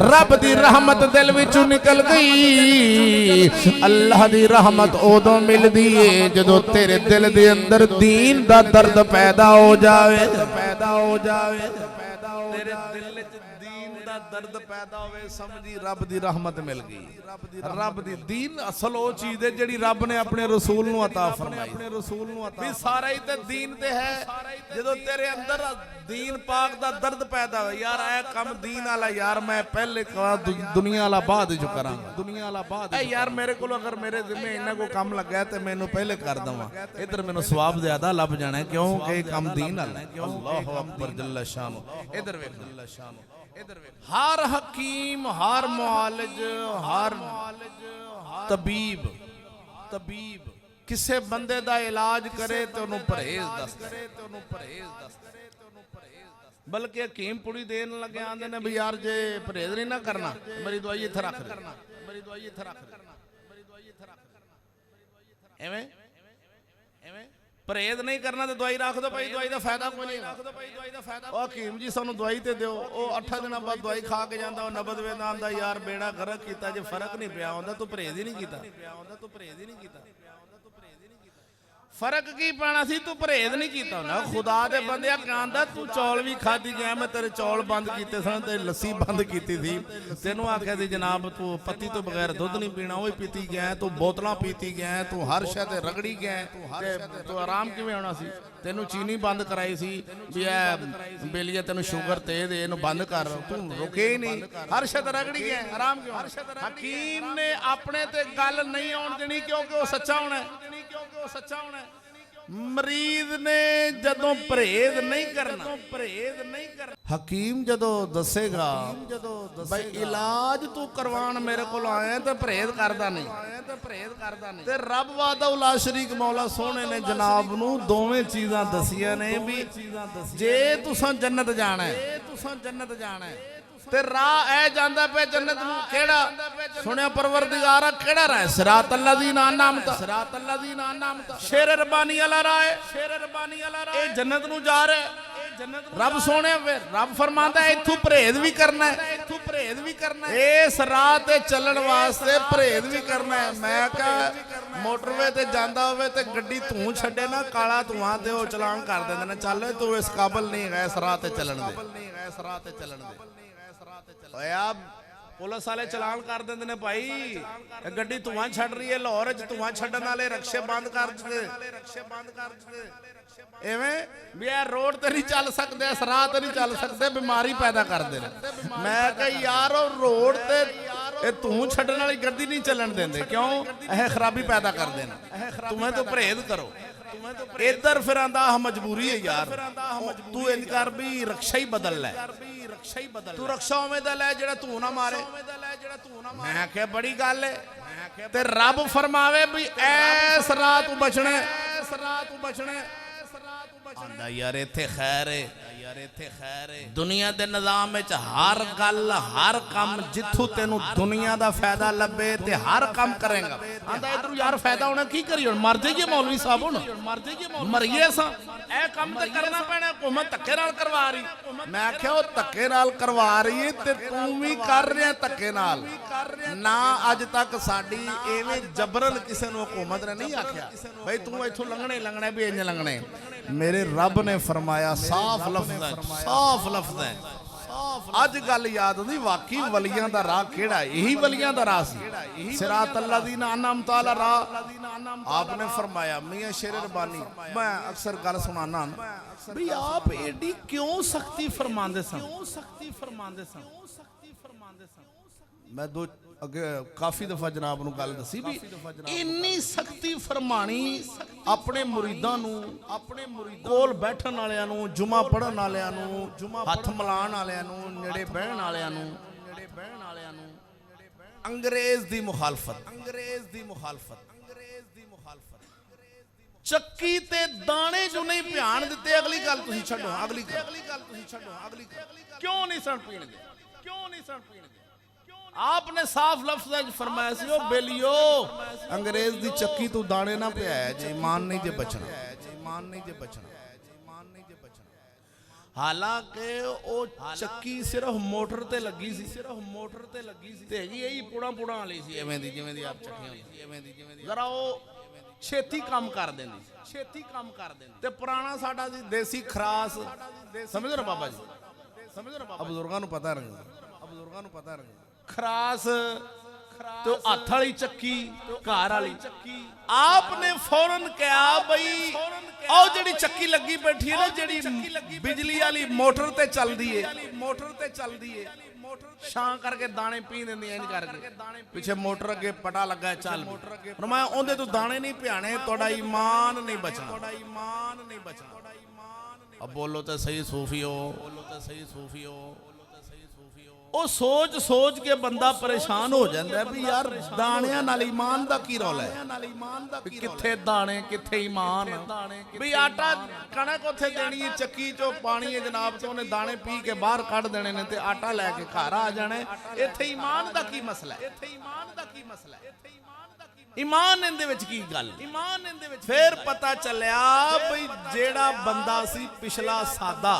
रब दी रहमत दिल विचों निकल गई। अल्लाह दी रहमत उदों मिलदी है जदों तेरे दिल दे अंदर दीन दा दर्द पैदा हो जावे, पैदा हो जावे, तेरे दिल च दीन दा दर्द पैदा होवे, समझी रब दी रहमत मिल गई। रब दी दीन असल वो चीज है जिहड़ी रब ने अपने रसूल नूं अता फरमाई। अपने रसूल नूं अता भी सारा ही ते दीन ते है। जदों तेरे अंदर दीन पाक दा दर्द पैदा होवे, यार ऐ काम दीन वाला, यार मैं पहले दुनिया वाला बाद जो करांगा, दुनिया वाला बाद ऐ यार मेरे को अगर मेरे जिम्मे इन्ना को काम लगा ते मैनू पहले कर दवां, इधर मैनू सवाब ज्यादा लभ जाना है। क्यों कि काम दीन वाला है। अल्लाहु अकबर जल्ल शानो। इधर वेख जल्ल शानो, इधर वेख। हर हकीम, हर मुआलिज, हर तबीब, तबीब किसे बंदे दा इलाज करे तो उन्होंने परहेज दस करे, तो उन्होंने परहेज दस करे, तो उन्होंने परहेज दस। बल्कि हकीम पुड़ी देन लगे आंदे ने भी यार जे परहेज नहीं ना करना मेरी दवाई इत्थे रख दे, मेरी दवाई इत्थे रख दे, मेरी दवाई इत्थे रख दे। एवें एवें परहेज नहीं करना तो दवाई रख दो भाई, दवाई का फायदा कोई नहीं। रख दो भाई दवाई का फायदा। ओ हकीम जी सानू दवाई ते दिओ, ओ 8 दिन बाद दवाई खा के जांदा, ओ 90 दिन आंदा यार बेड़ा गरक कीता, जे फर्क नहीं पिया हुंदा तू परहेज ही नहीं कीता, तू परहेज ही नहीं कीता। फर्क की पैना सी, तू परहेज नहीं कीता ना। खुदा दे बंदे कहंदा तू चौल भी खाधी गया, मैं तेरे चौल बंद कीते सन ते लस्सी बंद कीती थी, तेनू आख्या सी जनाब तू पत्ती तो बगैर दुध नहीं पीना, वो पीती गया, तू बोतलां पीती गया, तू हर शय ते रगड़ी गया, तू आराम किवें आउणा सी। तेनू चीनी बंद कराई सी भी ऐ बेलिया तेनू शुगर ते दे, इनू बंद कर, तू रुके ही नहीं, हर शय ते रगड़ी गया, आराम क्यों। हकीम ने अपने ते गल नहीं आउण देनी क्योंकि वो सच्चा होना है, क्योंकि वो सच्चा होना है। मरीज ने जदों परहेज नहीं करना, परहेज नहीं करना, हकीम जदों दसेगा भाई इलाज तू करवान मेरे को आया तो परहेज करदा नहीं, परहेज करदा नहीं। ते रब वादा उला शरीक मौला सोहने ने जनाब नू दोवें चीज़ां दसियां ने भी जे तुसां जन्नत जाना है, तुसां जन्नत जाना है ते राह ऐ जांदा पे जन्नत नू केड़ा सुनिया परवरदिगारा केड़ा राह है? सिरातल लज़ीना अनअमता, सिरातल लज़ीना अनअमता शेर रबानी वाला राह है, शेर रबानी वाला राह है। जन्नत नू जा रहा है रब सोने, रब फरमांदा है इथों परहेज भी करना है, इथों परहेज भी करना है, इस राह ते चलण वास्ते परहेज भी करना है। मैं कहा मोटरवे ते जांदा होवे ते गड्डी धूं छड्डे ना काला धुआं ते ओ चलान कर देंदे ने, चल तू इस काबल नहीं है इस राह ते चलण दे, इस राह ते चलण दे। पुलिस वाले चलान कर देंदे ने भाई गड्डी धुआं छड़ रही है, लाहौर च धुआं छड्डण वाले रक्शे बंद कर दिते, रक्शे बंद कर दिते। एवें भी यार रोड ते नहीं चल सकते, इस राह ते नहीं चल सकते, बीमारी पैदा कर दे। मैं कहा यार रोड ते धूं छड्डण वाली गड्डी नहीं चलन देंदे, क्यों? यह खराबी पैदा कर देना, तुम्हें तो परहेज करो। इधर फिर आंदा मजबूरी है यार, तू इंज कर भी रक्षा ही बदल लै, तू रक्षा उवें दा लै जेड़ा तू ना मारे। मैं क्या बड़ी गल है ते रब फरमावे भी ऐस राह तू बचने, ऐस राह तू बचने। ਆਂਦਾ ਯਾਰ ਇੱਥੇ ਖੈਰ ਹੈ, ਦੁਨੀਆ ਦੇ ਨਿਜ਼ਾਮ ਵਿੱਚ ਹਰ ਗੱਲ ਹਰ ਕੰਮ ਜਿੱਥੋਂ ਤੈਨੂੰ ਦੁਨੀਆ ਦਾ ਫਾਇਦਾ ਲੱਭੇ ਤੇ ਹਰ ਕੰਮ ਕਰੇਗਾ। ਆਂਦਾ ਇਧਰੋਂ ਯਾਰ ਫਾਇਦਾ ਹੋਣਾ ਕੀ ਕਰੀ ਹੁਣ, ਮਰ ਜਾਈਏ ਮੌਲਵੀ ਸਾਹਿਬ, ਹੁਣ ਮਰੀਏ ਸਾਂ, ਇਹ ਕੰਮ ਤੇ ਕਰਨਾ ਪੈਣਾ। ਹੁਕੂਮਤ ਧੱਕੇ ਨਾਲ ਕਰਵਾ ਰਹੀ। ਮੈਂ ਆਖਿਆ ਉਹ ਧੱਕੇ ਨਾਲ ਕਰਵਾ ਰਹੀ ਹੈ ਤੇ ਤੂੰ ਵੀ ਕਰ ਰਿਹਾ ਧੱਕੇ ਨਾਲ ਨਾ। ਅੱਜ ਤੱਕ ਸਾਡੀ ਐਵੇਂ ਜਬਰਨ ਕਿਸੇ ਨੂੰ ਹਕੂਮਤ ਨੇ ਨਹੀਂ ਆਖਿਆ ਬਈ ਤੂੰ ਇੱਥੋਂ ਲੰਘਣੇ ਵੀ ਇੰਜ ਲੰਘਣੇ। ਮੇਰੇ ਰੱਬ ਨੇ ਫਰਮਾਇਆ ਸਾਫ਼ ਲਫ਼ਜ਼ ਹੈ। ਅੱਜ ਗੱਲ ਯਾਦ ਆਉਂਦੀ ਵਾਕਈ ਵਲੀਆਂ ਦਾ ਰਾਹ ਕਿਹੜਾ, ਇਹੀ ਵਲੀਆਂ ਦਾ ਰਾਹ ਸੀ। ਸਿਰਾਤ ਅੱਲਜ਼ੀਨਾ ਅਨਅਮਤਾ ਅਲੈਹਿਮ ਰਾਹ आपने फरमाया। मियां शेर रब्बानी मैं अक्सर गल सुनाना भी आप एडी क्यों सख्ती फरमांदे सन। मैं दो अगे काफी दफा जनाब नूं गल दसी भी इन्नी सख्ती फरमानी अपने मुरीदां नूं, अपने कोल बैठण वालियां नूं, जुमा पढ़न वालियां नूं, हथ मिलाण वालियां नूं, नेड़े बहण वालियां नूं, अंग्रेज दी मुखालफत ਚੱਕੀ ਤੇ ਦਾਣੇ ਜੋ ਨਹੀਂ ਭਿਆਨ ਦਿੱਤੇ। ਅਗਲੀ ਗੱਲ ਤੁਸੀਂ ਛੱਡੋ, ਅਗਲੀ ਗੱਲ ਕਿਉਂ ਨਹੀਂ ਸਣ ਪੀਣਗੇ, आपने साफ लफ्ज़ फरमाया सी ओ बेलियो अंग्रेज दी चक्की तू दाने ना पियाया जे, ईमान नहीं जे बचना। हालांकि ओ चक्की सिर्फ मोटर ते लगी सी ते यही पुड़ा वाली सी एवें दी जिवें दी आप चक्कियां होंदी। जरा ओ छेती काम कर देंदी ते पुराना साडा सी देसी खरास, समझ रहे बाबा जी, बुजुर्गां नूं पता रहे खरास तो हथ वाली चक्की घर वाली। आपने फौरन कहा बई आओ जी चक्की लगी बैठी है ना, जी बिजली वाली मोटर ते चलती है, छां करके दाने पी देंदी इंज करके, पिछे मोटर अगे पटा लगा चल मैं ओंदे तो दाने नहीं पियाने, तुहाडा ईमान नहीं बचना। अब बोलो तो सही सूफियो, ਉਹ सोच के बंदा परेशान हो जाता है भी यार दाणियां नाल ईमान दा की रौला है, किथे दाने किथे ईमान। भी आटा कणक उत्थे देनी है चक्की चो पानी है जनाब तो उन्हें दाने पी के बाहर कढ़ देने ने ते आटा लैके घर आ जाने। इत्थे ईमान दा की मसला है, ईमान इहदे विच की गल। फिर पता चलिया बई जेड़ा बंदा सी पिछला सादा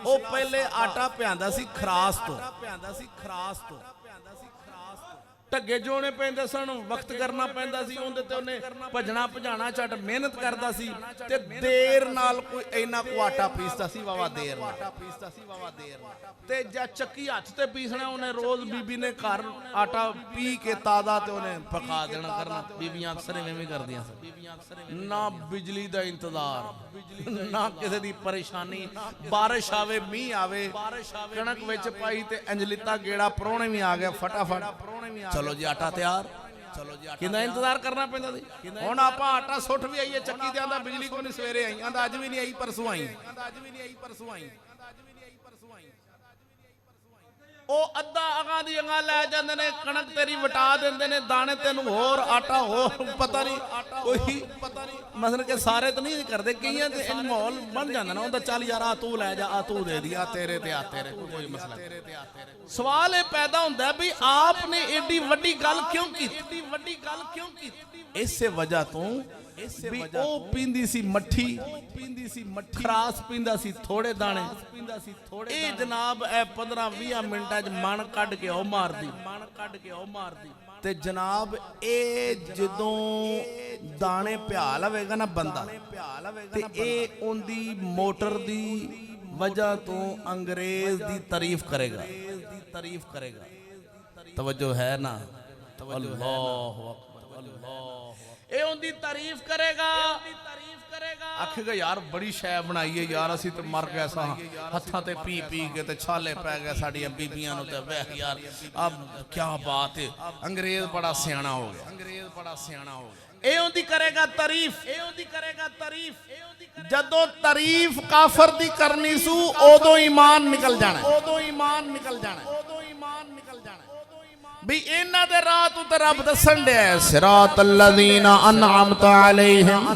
ਉਹ ਪਹਿਲੇ ਆਟਾ ਪਿਆਂਦਾ ਸੀ ਖਰਾਸ ਤੋਂ, ਢੱਗੇ ਜੋਣੇ ਪੈਂਦੇ ਸਨ, ਵਕਤ ਕਰਨਾ ਪੈਂਦਾ ਸੀ, ਉਹਦੇ ਤੇ ਉਹਨੇ ਭਜਣਾ ਭਜਾਣਾ ਝਟ ਮਿਹਨਤ ਕਰਦਾ ਸੀ ਤੇ ਦੇਰ ਨਾਲ ਕੋਈ ਇੰਨਾ ਕੁ ਆਟਾ ਪੀਸਦਾ ਸੀ ਵਾਵਾ ਦੇਰ ਤੇ ਜਾਂ ਚੱਕੀ ਹੱਥ ਤੇ ਪੀਸਣਾ ਉਹਨੇ ਰੋਜ਼ ਬੀਬੀ ਨੇ ਘਰ ਆਟਾ ਪੀ ਕੇ ਤਾਜ਼ਾ ਤੇ ਉਹਨੇ ਪਕਾ ਦੇਣਾ ਕਰਨਾ। ਬੀਬੀਆਂ ਅਕਸਰ ਐਵੇਂ ਕਰਦੀਆਂ ਸਨ, ਨਾ ਬਿਜਲੀ ਦਾ ਇੰਤਜ਼ਾਰ ਨਾ ਕਿਸੇ ਦੀ ਪਰੇਸ਼ਾਨੀ, ਬਾਰਿਸ਼ ਆਵੇ ਮੀਂਹ ਆਵੇ ਕਣਕ ਵਿੱਚ ਪਾਈ ਤੇ ਅੰਜਲਿਤਾ ਗੇੜਾ ਪ੍ਰਾਹੁਣੇ ਵੀ ਆ ਗਿਆ ਫਟਾਫਟ चलो जी आटा तैयार, कितना इंतजार करना पैंदा सी। हुण आपां आटा सुट भी आईए चक्की ते आंदा बिजली कोई नहीं, सवेरे आई आंदा अज भी नहीं आई परसों आई। ਉਹ ਅੱਧਾ ਅਗਾਂ ਦੀ ਅਗਾਂ ਲੈ ਜਾਂਦੇ ਨੇ, ਕਣਕ ਤੇਰੀ ਵਟਾ ਦਿੰਦੇ ਨੇ, ਦਾਣੇ ਤੈਨੂੰ ਹੋਰ ਆਟਾ ਹੋਰ ਪਤਾ ਨਹੀਂ ਕੋਈ ਮਸਲ ਕੇ ਸਾਰੇ ਤਾਂ ਨਹੀਂ ਕਰਦੇ, ਕਈਆਂ ਤੇ ਇਹ ਮਾਹੌਲ ਬਣ ਜਾਂਦਾ ਨਾ ਉਹਦਾ, ਚੱਲ ਯਾਰ ਆ ਤੂੰ ਲੈ ਜਾ, ਆ ਤੂੰ ਦੇ ਦੀ, ਆ ਤੇਰੇ ਕੋਈ ਮਸਲਾ। ਸਵਾਲ ਇਹ ਪੈਦਾ ਹੁੰਦਾ ਵੀ ਆਪ ਨੇ ਏਡੀ ਵੱਡੀ ਗੱਲ ਕਿਉਂ ਕੀਤੀ? ਇਸੇ ਵਜ੍ਹਾ ਤੋਂ ਵੀ ਉਹ ਪੀਂਦੀ ਸੀ ਮੱਠੀ, ਖਰਾਸ ਪੀਂਦਾ ਸੀ ਥੋੜੇ ਦਾਣੇ, ਇਹ ਜਨਾਬ ਇਹ 15-20 ਮਿੰਟਾਂ 'ਚ ਮਣ ਕੱਢ ਕੇ ਉਹ ਮਾਰਦੀ ਤੇ ਜਨਾਬ ਇਹ ਜਦੋਂ ਦਾਣੇ ਪਿਆ ਲਵੇਗਾ ਨਾ ਬੰਦਾ ਤੇ ਇਹ ਉਹਦੀ ਮੋਟਰ ਦੀ ਵਜ੍ਹਾ ਤੋਂ ਅੰਗਰੇਜ਼ ਦੀ ਤਾਰੀਫ ਕਰੇਗਾ। ਤਵੱਜੋ ਹੈ ਨਾ, ਅੱਲਾਹੁ ਅਕਬਰ, ਇਹ ਉਹਦੀ ਤਾਰੀਫ ਕਰੇਗਾ, ਆਖੇਗਾ ਯਾਰ ਬੜੀ ਸ਼ੈ ਬਣਾਈ ਹੈ ਯਾਰ, ਅਸੀਂ ਤੇ ਮਰ ਗਏ ਸਾਂ ਹੱਥਾਂ ਤੇ ਪੀ ਕੇ ਤੇ ਛਾਲੇ ਪੈ ਗਏ ਸਾਡੀਆਂ ਬੀਬੀਆਂ ਨੂੰ ਤੇ ਵੇਖ ਯਾਰ ਅਬ ਕੀ ਬਾਤ ਹੈ, ਅੰਗਰੇਜ਼ ਬੜਾ ਸਿਆਣਾ ਹੋ ਗਿਆ। ਇਹ ਉਹਦੀ ਕਰੇਗਾ ਤਾਰੀਫ। ਜਦੋਂ ਤਾਰੀਫ ਕਾਫਰ ਦੀ ਕਰਨੀ ਸੂ ਉਦੋਂ ਈਮਾਨ ਨਿਕਲ ਜਾਣਾ। भी इन्हां दे राह तू ते रब दसन दिया सिरातल लज़ीना अनअमत अलैहिम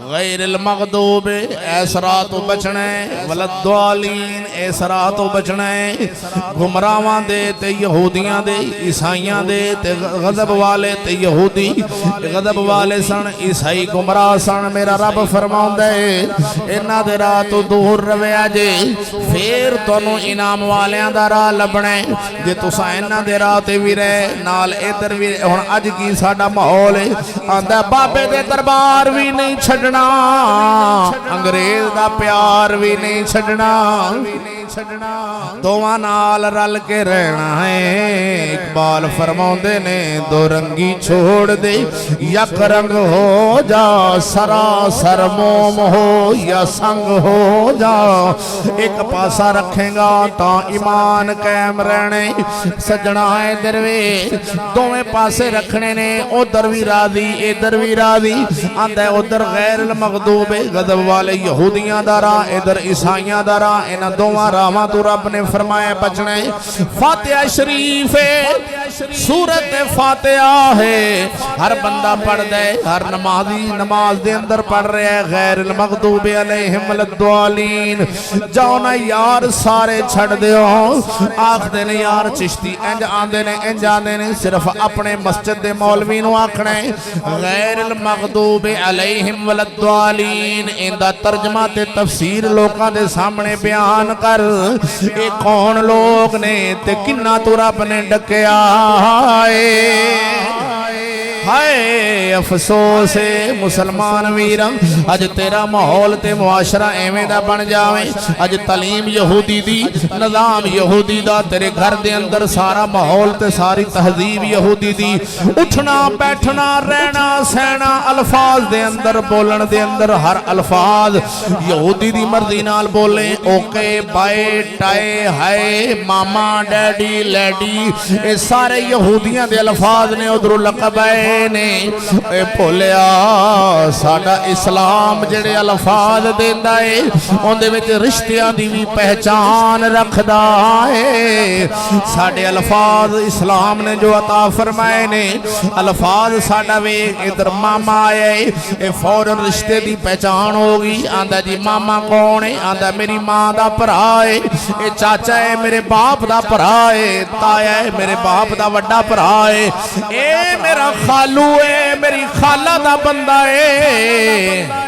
गैरिल मग़दूब इस राह तो बचना है वलद्दालीन इस राह तो बचना है गुमराहां दे ते यहूदियां दे ईसाइयां दे ते गज़ब वाले ते यहूदी गज़ब वाले सन ईसाई गुमराह सन मेरा रब फरमाउंदा है इन्हां दे राह तो दूर रविया जे फिर तुहानू इनाम वालियां दा राह लभना है जे तुसां इन्हां दे राह ते भी रहे नाल इधर भी हुण अज की साडा माहौल है आंदा बाबे दे दरबार भी नहीं छड्डना अंग्रेज दा प्यार भी नहीं छड्डना दोवां नाल रल के रहना है इकबाल फरमाउंदे ने दो रंगी छोड़ दे यक रंग हो जा सरासर मोम हो या संग हो जा एक पासा रखेगा ता ईमान कायम रहने सजना है दरवे दोवें पासे रखने ने उधर भी राजी इधर भी राजी आंदा उधर गैर मग़दूब गज़ब वाले यहूदियां दा राह इधर ईसाइयां दा राह इन्हां दोवां राहां तो रब ने फरमाया बचना है फातिहा शरीफ है सूरत फातिहा है हर बंदा पढ़दा है हर नमाजी नमाज दे अंदर पढ़ रहा है गैरिल मग़दूब अलैहिम वलद्दालीन जाओ ना यार सारे छड़ दिओ आखदे ने यार चिश्ती इंज आंदे ने सिर्फ अपने मस्जिद दे मौलवी नूं आखना है गैरिल मग़दूब अलैहिम वलद्दालीन इंदा तर्जमा ते तफसीर लोकां दे सामने बयान कर ये कौन लोग ने ते किन्ना तू रब ने डकिया हाय अफसोस है मुसलमान वीर अज तेरा माहौल ते मुआशरा एवें दा बन जावे अज तलीम यहूदी दी निज़ाम यहूदी दा तेरे घर दे अंदर सारा माहौल ते सारी तहजीब यहूदी दी उठना बैठना रहना सहना अल्फाज दे अंदर बोलन दे अंदर हर अल्फाज यहूदी दी मर्जी नाल बोले ओके बाय टाए हाय मामा डैडी लैडी ये सारे यहूदियां दे अल्फाज ने उधरों लकब आए ने भोलिया साडा इस्लाम जेड़े अल्फाज देंदा है उहदे विच रिश्तियां दी भी पहचान रखदा है साडे अल्फाज इस्लाम ने जो अता फरमाए ने अल्फाज साडा वेख इधर मामा आया है ये फौरन रिश्ते दी पहचान होगी आंदा जी मामा कौन है आंदा मेरी मां दा भरा है ये चाचा है मेरे बाप दा भरा है ताया है मेरे बाप दा वड्डा भरा है ए मेरा खालू है मेरी खाला दा बंदा है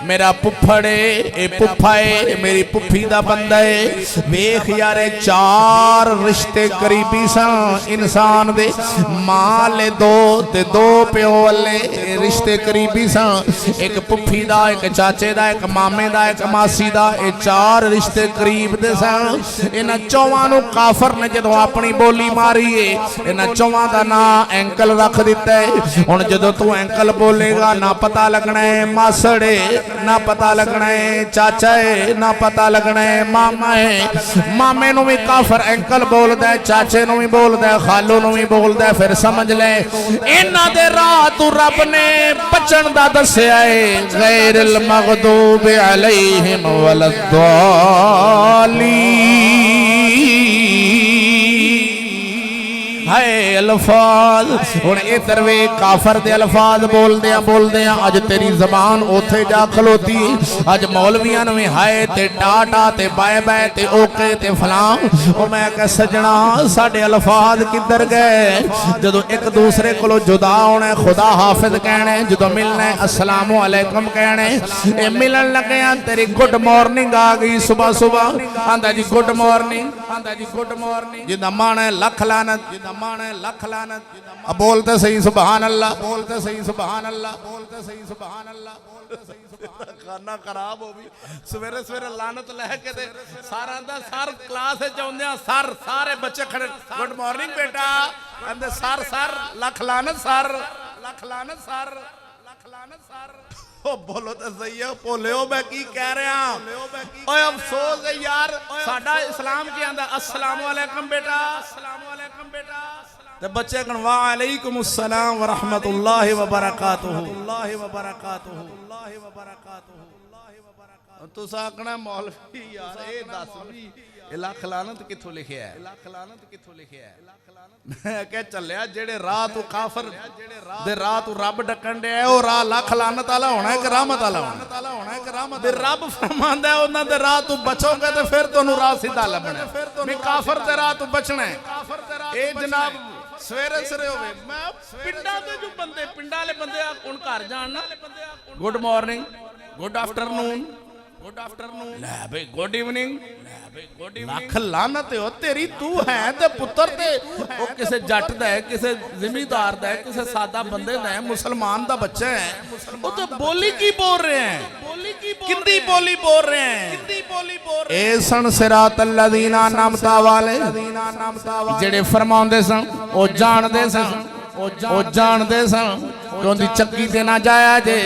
मेरा पुफड़े ए पुफा है मेरी पुफी दा बंदा है वेख यारे चार रिश्ते करीबी सन इंसान दे मां ले दो ते दो प्यो वाले रिश्ते करीबी सन एक पुफी दा एक चाचे दा एक मामे दा एक मासी दा ये चार रिश्ते करीब दे सन इन्हां चौवां नूं काफर ने जदों अपनी बोली मारी है इन्हां चौवां दा नाम एंकल रख दिता है हुण जदों तू एंकल बोलेगा ना पता लगना है मासड़े ना पता लगना है चाचा है ना पता लगना है मामा है मामे नूं भी काफर एंकल बोलदा है चाचे नूं भी बोलदा है खालू नूं भी बोलदा है फिर समझ ले इन्हां दे राह तू रब ने बचन दा दस्सिया है गैरिल मग़दूब अलैहिम वलद्दालीन हाय अल्फाज हुण इधर वे काफर दे अल्फाज बोलदे अज तेरी जबान ओथे जा खलोती अज मौलवियां ने हाय ते टाटा ते बाय बाय ते ओके ते फलां ओ मैं कह सजना साडे अल्फाज किधर गए जदों एक दूसरे कोलों जुदा होना खुदा हाफिज कहना जदों मिलना अस्सलामु अलैकुम कहना ए मिलन लगे तेरी गुड मॉर्निंग आ गई सुबह सुबह आंदा जी गुड मॉर्निंग जिदा मन है लख लानत माने लख लानत अब बोलते सही सुभान अल्लाह बोलते सही सुभान अल्लाह बोलते सही सुभान अल्लाह खाना खराब हो भी सवेरे सवेरे लानत लैके ते सारा दा सर क्लास च आउंदे सर सारे बच्चे खड़े गुड मॉर्निंग बेटा कहंदे सर लख लानत सर लख लानत सर लख लानत सर ओ बोलो तो सही है भोलियो मैं की कह रहा ओए अफसोस है यार साडा इस्लाम की आंदा अस्सलाम वालेकुम बेटा ਤੇ ਬੱਚੇ ਕਹਣ ਵਾਲੈਕੁਮ अस्सलाम व रहमतुल्लाहि व बरकातुहू। तुस आखना मौलवी यार ये दस भी लख लानत किथों लिखिया है? मैं कह चलिया जेड़े राह तू काफर दे राह तू रब डकन दे ओ राह लख लानत वाला होना है कि रहमत वाला होना है? ते रब फरमांदा है उन्हां दे राह तू बचोगे ते फिर तुहानू राह सीधा लभना है। काफर दे राह तू बचना है। ए जनाब सवेरे सवेरे होवे मैं पिंडां दे जो बंदे पिंडां वाले बंदे हुण घर जाण ना गुड मॉर्निंग गुड आफ्टरनून लै भाई गुड इवनिंग लख लानत हो तेरी तू है ते पुत्र ते ओ किसे जट दा है किसे जिमीदार दा है किसे सादा बंदे दा है मुसलमान दा बच्चा है ओ तो बोली की बोल रहे हैं किंदी बोली बोल रहे हैं ए सन सिरात अल्लज़ीना अनअमता वाले जेड़े फरमाउंदे सन ओ जानदे सन कि उनकी चक्की ते ना जाया जे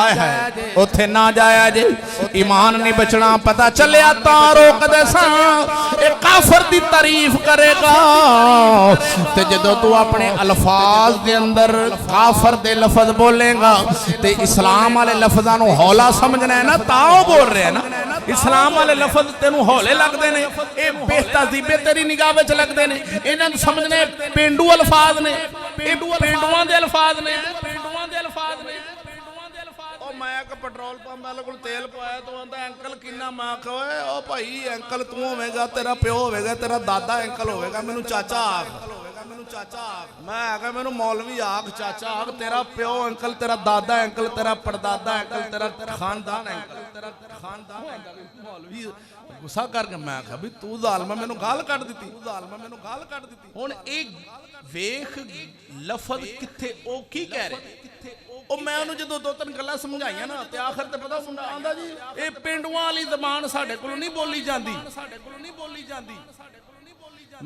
आए है उथे ना जाया जे ईमान नहीं बचना पता चलिया ता रोकदे सन ए काफर दी तारीफ करेगा ते जदों तू अपने अल्फाज दे अंदर काफर दे लफज बोलेगा ते इस्लाम वाले लफजां नूं हौला समझना है ना तां बोल रहे हैं ना। इस्लाम वाले लफज तेनू हौले लगते ने ये बेतहजीबे तेरी निगाह विच लगते ने इन्हां नूं समझने पेंडू अल्फाज ने पेंडुआं दे अल्फाज ने ओ मैं एक पेट्रोल पंप वाले कोल तेल पाया तो आंदा अंकल किन्ना मैं कहा ओ भाई अंकल तू होवेगा तेरा प्यो होवेगा तेरा दादा अंकल होवेगा मैनू चाचा आख मैं आखा मैनू मौलवी आख चाचा आख तेरा प्यो अंकल तेरा दादा अंकल तेरा परदादा अंकल तेरा खानदान अंकल मौलवी गुस्सा करके मैं आखा भी तू जालमा मैनू गाल कट दी हुण एक वेख लफज किथे ओ की कह रहे ओ मैं उन्होंने जो दो तीन गल्लां समझाइयां ना ते आखिर ते पता मुंडा आंदा जी ये पिंडुआं वाली ज़बान साडे कोल नहीं बोली जांदी।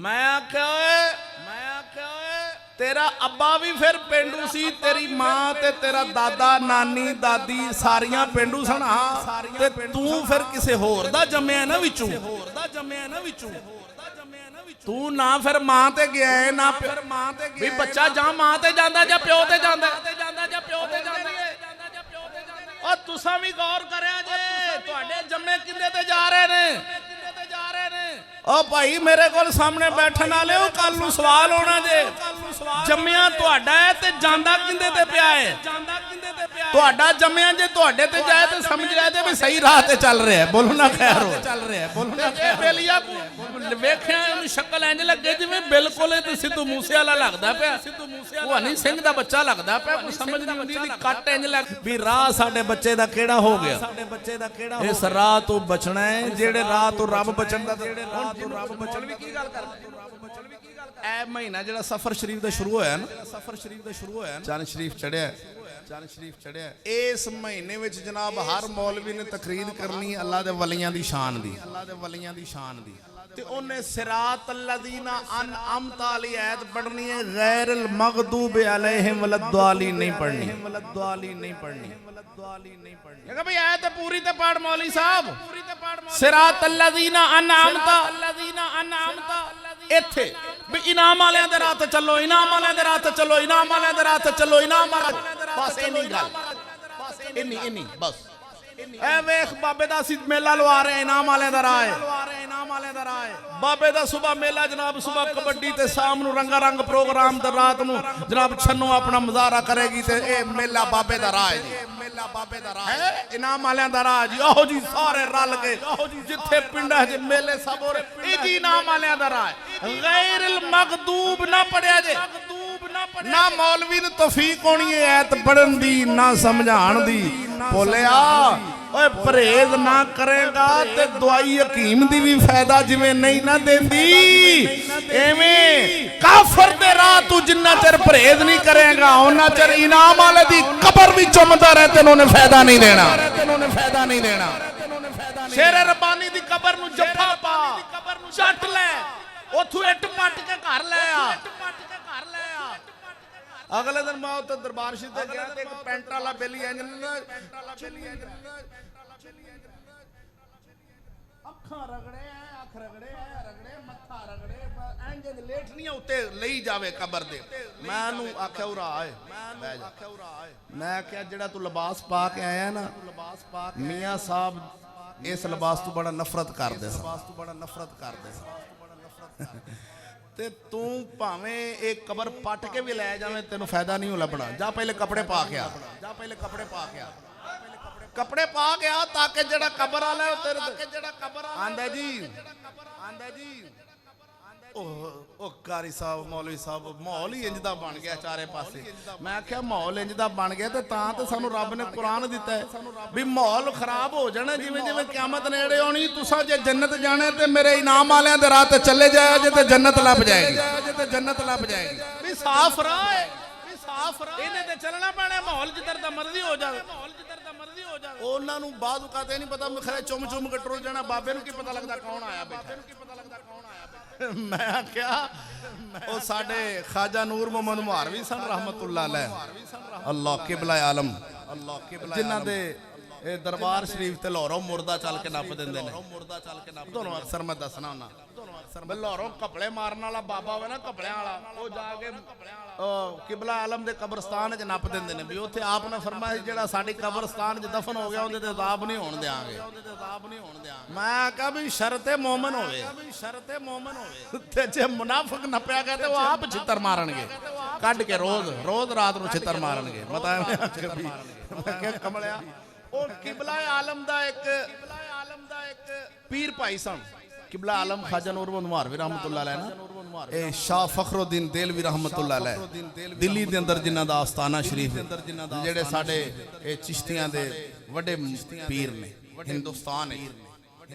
मैं आख्या तेरा अब्बा भी फिर पेंडू सी तेरी मां ते तेरा दादा नानी दादी सारियां पेंडू सन ते तू फिर किसे होर दा जम्मिया ना विचों तू ना फिर मां ते गया है ना फिर मां ते भी बच्चा जा मां ते जांदा जा प्यो ते जांदा और तुसा भी गौर करया जे तुहाडे जम्मे किंदे ते जा रहे ने ओ भाई मेरे कोल सामने बैठन वाले हो कल नूं सवाल होना जे जम्मिया तुहाडा है ते जांदा किंदे ते पिया है तुहाडा जम्मिया जे तुहाडे ते जाए ते समझ लिया जे भी सही राह ते चल रहा है बोलो ना खैर हो बेलिया वेख्या शक्ल इंज लगे जिवें बिल्कुल सिद्धू मूसे वाला लगदा पिया हनी सिंह दा बच्चा लगदा पिया कोई समझ नहीं आउंदी दी कट इंज लग भी राह साडे बच्चे दा केड़ा हो गया इस राह तो बचना है जेड़े राह तो रब बचन दा ए महीना जेड़ा सफर शरीफ दा शुरू होया ना चंद शरीफ चढ़िया इस महीने विच जनाब हर मौलवी ने तकरीर करनी अल्लाह दे वलियां दी शान दी ते ओने सिरात अल्लज़ीना अनअमता वाली आयत पढ़नी है गैरिल मग़दूबि अलैहिम वलद्दालीन नहीं पढ़नी देखो भाई आयत पूरी ते पढ़ मौलवी साहब सिरात अल्लज़ीना अनअमता इत्थे भी इनाम वालियां दे राह ते चलो इनाम वालियां दे राह ते चलो इनाम वालियां दे राह ते चलो इनाम वाला बस इन्नी गल इन्नी बस ए वेख बाबे दा सी मेला लवा रहे इनाम वाले दा राह है बाबे दा सुबह मेला जनाब सुबह कबड्डी ते शाम नू रंगा रंग प्रोग्राम ते रात नू जनाब छन्नो अपना मुजाहरा करेगी ते ए मेला बाबे दा राह है इनाम वाले दा राह जी ओहो जी सारे रल के जिथे पिंडा च मेले सब हो रहे जी इनाम वाले दा राह गैरिल मग़दूब ना पढ़िया जे ना मौलवी ने तौफीक होनी है ऐत पढ़न दी ना समझाण दी बोलिया ओए परहेज ना करेगा ते दवाई हकीम दी भी फायदा जिवें नहीं ना देंदी एवें काफर दे राह तू जिन्ना चਿਰ परहेज नहीं करेगा उन्ना चਿਰ इनाम वाले दी कब्र भी चुमदा रहे तेनों ने फायदा नहीं देना शेर रब्बानी दी कब्र नु जफ्फा पा चट ले ओथों इट पट के घर ले आ अगले दिन मैं उत्ते दरबार शरीफ ते गया ते एक पेंट वाला बेली इंज ਅੱਖਾਂ ਰਗੜੇ ਅੱਖ ਰਗੜੇ ਰਗੜੇ ਮੱਥਾ ਰਗੜੇ ਇੰਜ ਲੇਟਣੀਆਂ ਉੱਤੇ ਲਈ ਜਾਵੇ ਕਬਰ ਦੇ। ਮੈਂ ਉਹਨੂੰ ਆਖਿਆ ਉਰਾ ਏ, ਮੈਂ ਕਿਹਾ ਜਿਹੜਾ ਤੂੰ ਲਿਬਾਸ ਪਾ ਕੇ ਆਇਆ ਨਾ, ਮੀਆਂ ਸਾਹਿਬ ਇਸ ਲਿਬਾਸ ਤੋਂ ਬੜਾ ਨਫ਼ਰਤ ਕਰਦੇ ਸੀ, ਤੇ ਤੂੰ ਭਾਵੇਂ ਇਹ ਕਬਰ ਪੱਟ ਕੇ ਵੀ ਲੈ ਜਾਵੇਂ ਤੈਨੂੰ ਫਾਇਦਾ ਨਹੀਂ ਹੋ ਲੱਭਣਾ। ਜਾ ਪਹਿਲੇ ਕੱਪੜੇ ਪਾ ਕੇ ਆ, ਕੱਪੜੇ ਪਾ ਕੇ ਆ ਤਾਂ ਕਿ ਜਿਹੜਾ ਕਬਰ ਵਾਲਾ ਉਹ ਤੇਰੇ ਆਂਦਾ ਜੀ ਉਹ ਕਾਰੀ ਸਾਹਿਬ ਮੌਲਵੀ ਸਾਹਿਬ ਮਾਹੌਲ ਹੀ ਇੰਜ ਦਾ ਬਣ ਗਿਆ ਚਾਰੇ ਪਾਸੇ। ਮੈਂ ਆਖਿਆ ਮਾਹੌਲ ਇੰਜ ਦਾ ਬਣ ਗਿਆ ਤੇ ਤਾਂ ਸਾਨੂੰ ਰੱਬ ਨੇ ਕੁਰਾਨ ਦਿੱਤਾ ਹੈ ਵੀ ਮਾਹੌਲ ਖਰਾਬ ਹੋ ਜਾਣਾ ਜਿਵੇਂ ਜਿਵੇਂ ਕਿਆਮਤ ਨੇੜੇ ਆਉਣੀ। ਤੁਸੀਂ ਜੇ ਜੰਨਤ ਜਾਣਾ ਤੇ ਮੇਰੇ ਇਨਾਮ ਵਾਲਿਆਂ ਦੇ ਰਾਹ ਤੇ ਚੱਲੇ ਜਾਇਆ ਜੇ ਤੇ ਜੰਨਤ ਲੱਭ ਜਾਏਗੀ, ਵੀ ਸਾਫ਼ ਰਾਹ ਹੈ, ਇਹਨੇ ਤੇ ਚੱਲਣਾ ਪੈਣਾ। ਮਾਹੌਲ ਜਿੱਧਰ ਦਾ ਮਰਜ਼ੀ ਹੋ ਜਾਵੇ, ਉਹਨਾਂ ਨੂੰ ਬਾਅਦ ਉਕਾਤੇ ਨਹੀਂ ਪਤਾ, ਖਰੇ ਚੁੰਮ ਚੁੰਮ ਕੇ ਟੁਰ ਜਾਣਾ। ਬਾਬੇ ਨੂੰ ਕੀ ਪਤਾ ਲੱਗਦਾ ਕੌਣ ਆਇਆ ਬੈਠਾ। ਮੈਂ ਆਖਿਆ ਉਹ ਸਾਡੇ ਖਾਜਾ ਨੂਰ ਮੁਹੰਮਦ ਮੁਹਾਰਵੀ ਸਨ ਰਹਿਮਤੁल्लाह अलैह, ਅੱਲਾਹ ਕਿਬਲਾ ਆਲਮ, ਜਿਨ੍ਹਾਂ ਦੇ ਇਹ ਦਰਬਾਰ ਸ਼ਰੀਫ ਤੇ ਲਾਹੌਰੋਂ ਮੁਰਦਾ ਚੱਲ ਕੇ ਨੱਪ ਦਿੰਦੇ ਨੇ। ਤੁਹਾਨੂੰ ਅਕਸਰ ਮੈਂ ਦੱਸਣਾ ਹੁੰਦਾ, ਲਾਹੌਰੋਂ ਕਪੜੇ ਮਾਰਨ ਵਾਲਾ ਬਾਬਾ ਹੋਵੇ ਨਾ, ਕਪੜਿਆਂ ਵਾਲਾ, ਉਹ ਜਾ ਕੇ ਕਿਬਲਾ ਆਲਮ ਦੇ ਕਬਰਸਤਾਨ 'ਚ ਨੱਪ ਦਿੰਦੇ ਨੇ ਵੀ ਉੱਥੇ ਆਪ ਨੇ ਫਰਮਾਇਆ ਜਿਹੜਾ ਸਾਡੀ ਕਬਰਸਤਾਨ 'ਚ ਦਫਨ ਹੋ ਗਿਆ ਉਹਦੇ ਤੇ ਅਜ਼ਾਬ ਨਹੀਂ ਹੋਣ ਦਿਆਂਗੇ। ਮੈਂ ਕਿਹਾ ਵੀ ਸ਼ਰਤੇ ਮੋਮਨ ਹੋਵੇ, ਤੇ ਜੇ ਮੁਨਾਫਿਕ ਨੱਪਿਆ ਗਿਆ ਤੇ ਉਹ ਆਪ ਛਿੱਤਰ ਮਾਰਨਗੇ ਕੱਢ ਕੇ, ਰੋਜ਼ ਰਾਤ ਨੂੰ ਛਿੱਤਰ ਮਾਰਨਗੇ। ਮੈਂ ਕਿਹਾ ਕਮਲਿਆ ਉਹ ਕਿਬਲਾ ਆਲਮ ਦਾ ਇੱਕ ਪੀਰ ਭਾਈ ਸਨ, किबला आलम खाजा नूर मुहम्मद मुहारवी रहमतुल्लाह अलैह ना, ए शाह फखरुद्दीन देलवी रहमतुल्लाह अलैह दिल्ली दे अंदर जिन्हां दा आस्थाना शरीफ जेड़े साडे ए चिश्तियां दे वड्डे पीर ने हिंदुस्तान है,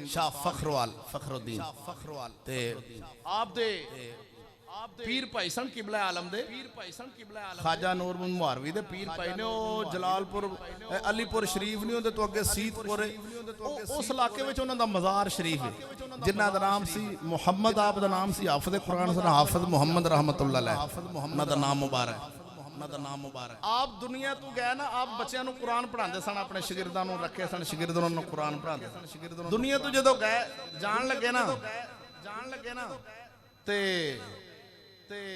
शाह फखरुद्दीन ते आप दे पीर भाई सन किबला आलम दे, खाजा नूर मुहम्मद मुहारवी दे पीर भाई ने। ਉਹ ਜਲਾਲਪੁਰ ਅਲੀਪੁਰ ਸ਼ਰੀਫ ਨਹੀਂ, ਉਹਦੇ ਤੋਂ ਅੱਗੇ ਸੀਤਪੁਰ, ਉਸ ਇਲਾਕੇ ਵਿੱਚ ਉਹਨਾਂ ਦਾ ਮਜ਼ਾਰ ਸ਼ਰੀਫ ਹੈ, ਜਿਨ੍ਹਾਂ ਦਾ ਨਾਮ ਸੀ ਮੁਹੰਮਦ, ਆਪ ਦਾ ਨਾਮ ਸੀ ਹਾਫਿਜ਼ ਕੁਰਾਨ ਸਨ ਹਾਫਿਜ਼ ਮੁਹੰਮਦ ਰਹਿਮਤੁल्लाह अलैह। ਉਹਨਾਂ ਦਾ ਨਾਮ ਮੁਬਾਰਕ। ਆਪ ਦੁਨੀਆ ਤੋਂ ਗਏ ਨਾ, ਆਪ ਬੱਚਿਆਂ ਨੂੰ ਕੁਰਾਨ ਪੜ੍ਹਾਉਂਦੇ ਸਨ, ਆਪਣੇ ਸ਼ਾਗਿਰਦਾਂ ਨੂੰ ਰੱਖੇ ਸਨ, ਸ਼ਾਗਿਰਦ ਉਹਨਾਂ ਨੂੰ ਕੁਰਾਨ ਪੜ੍ਹਾਉਂਦੇ ਸਨ। ਦੁਨੀਆ ਤੋਂ ਜਦੋਂ ਗਏ ਜਾਣ ਲੱਗੇ ਨਾ ਤੇ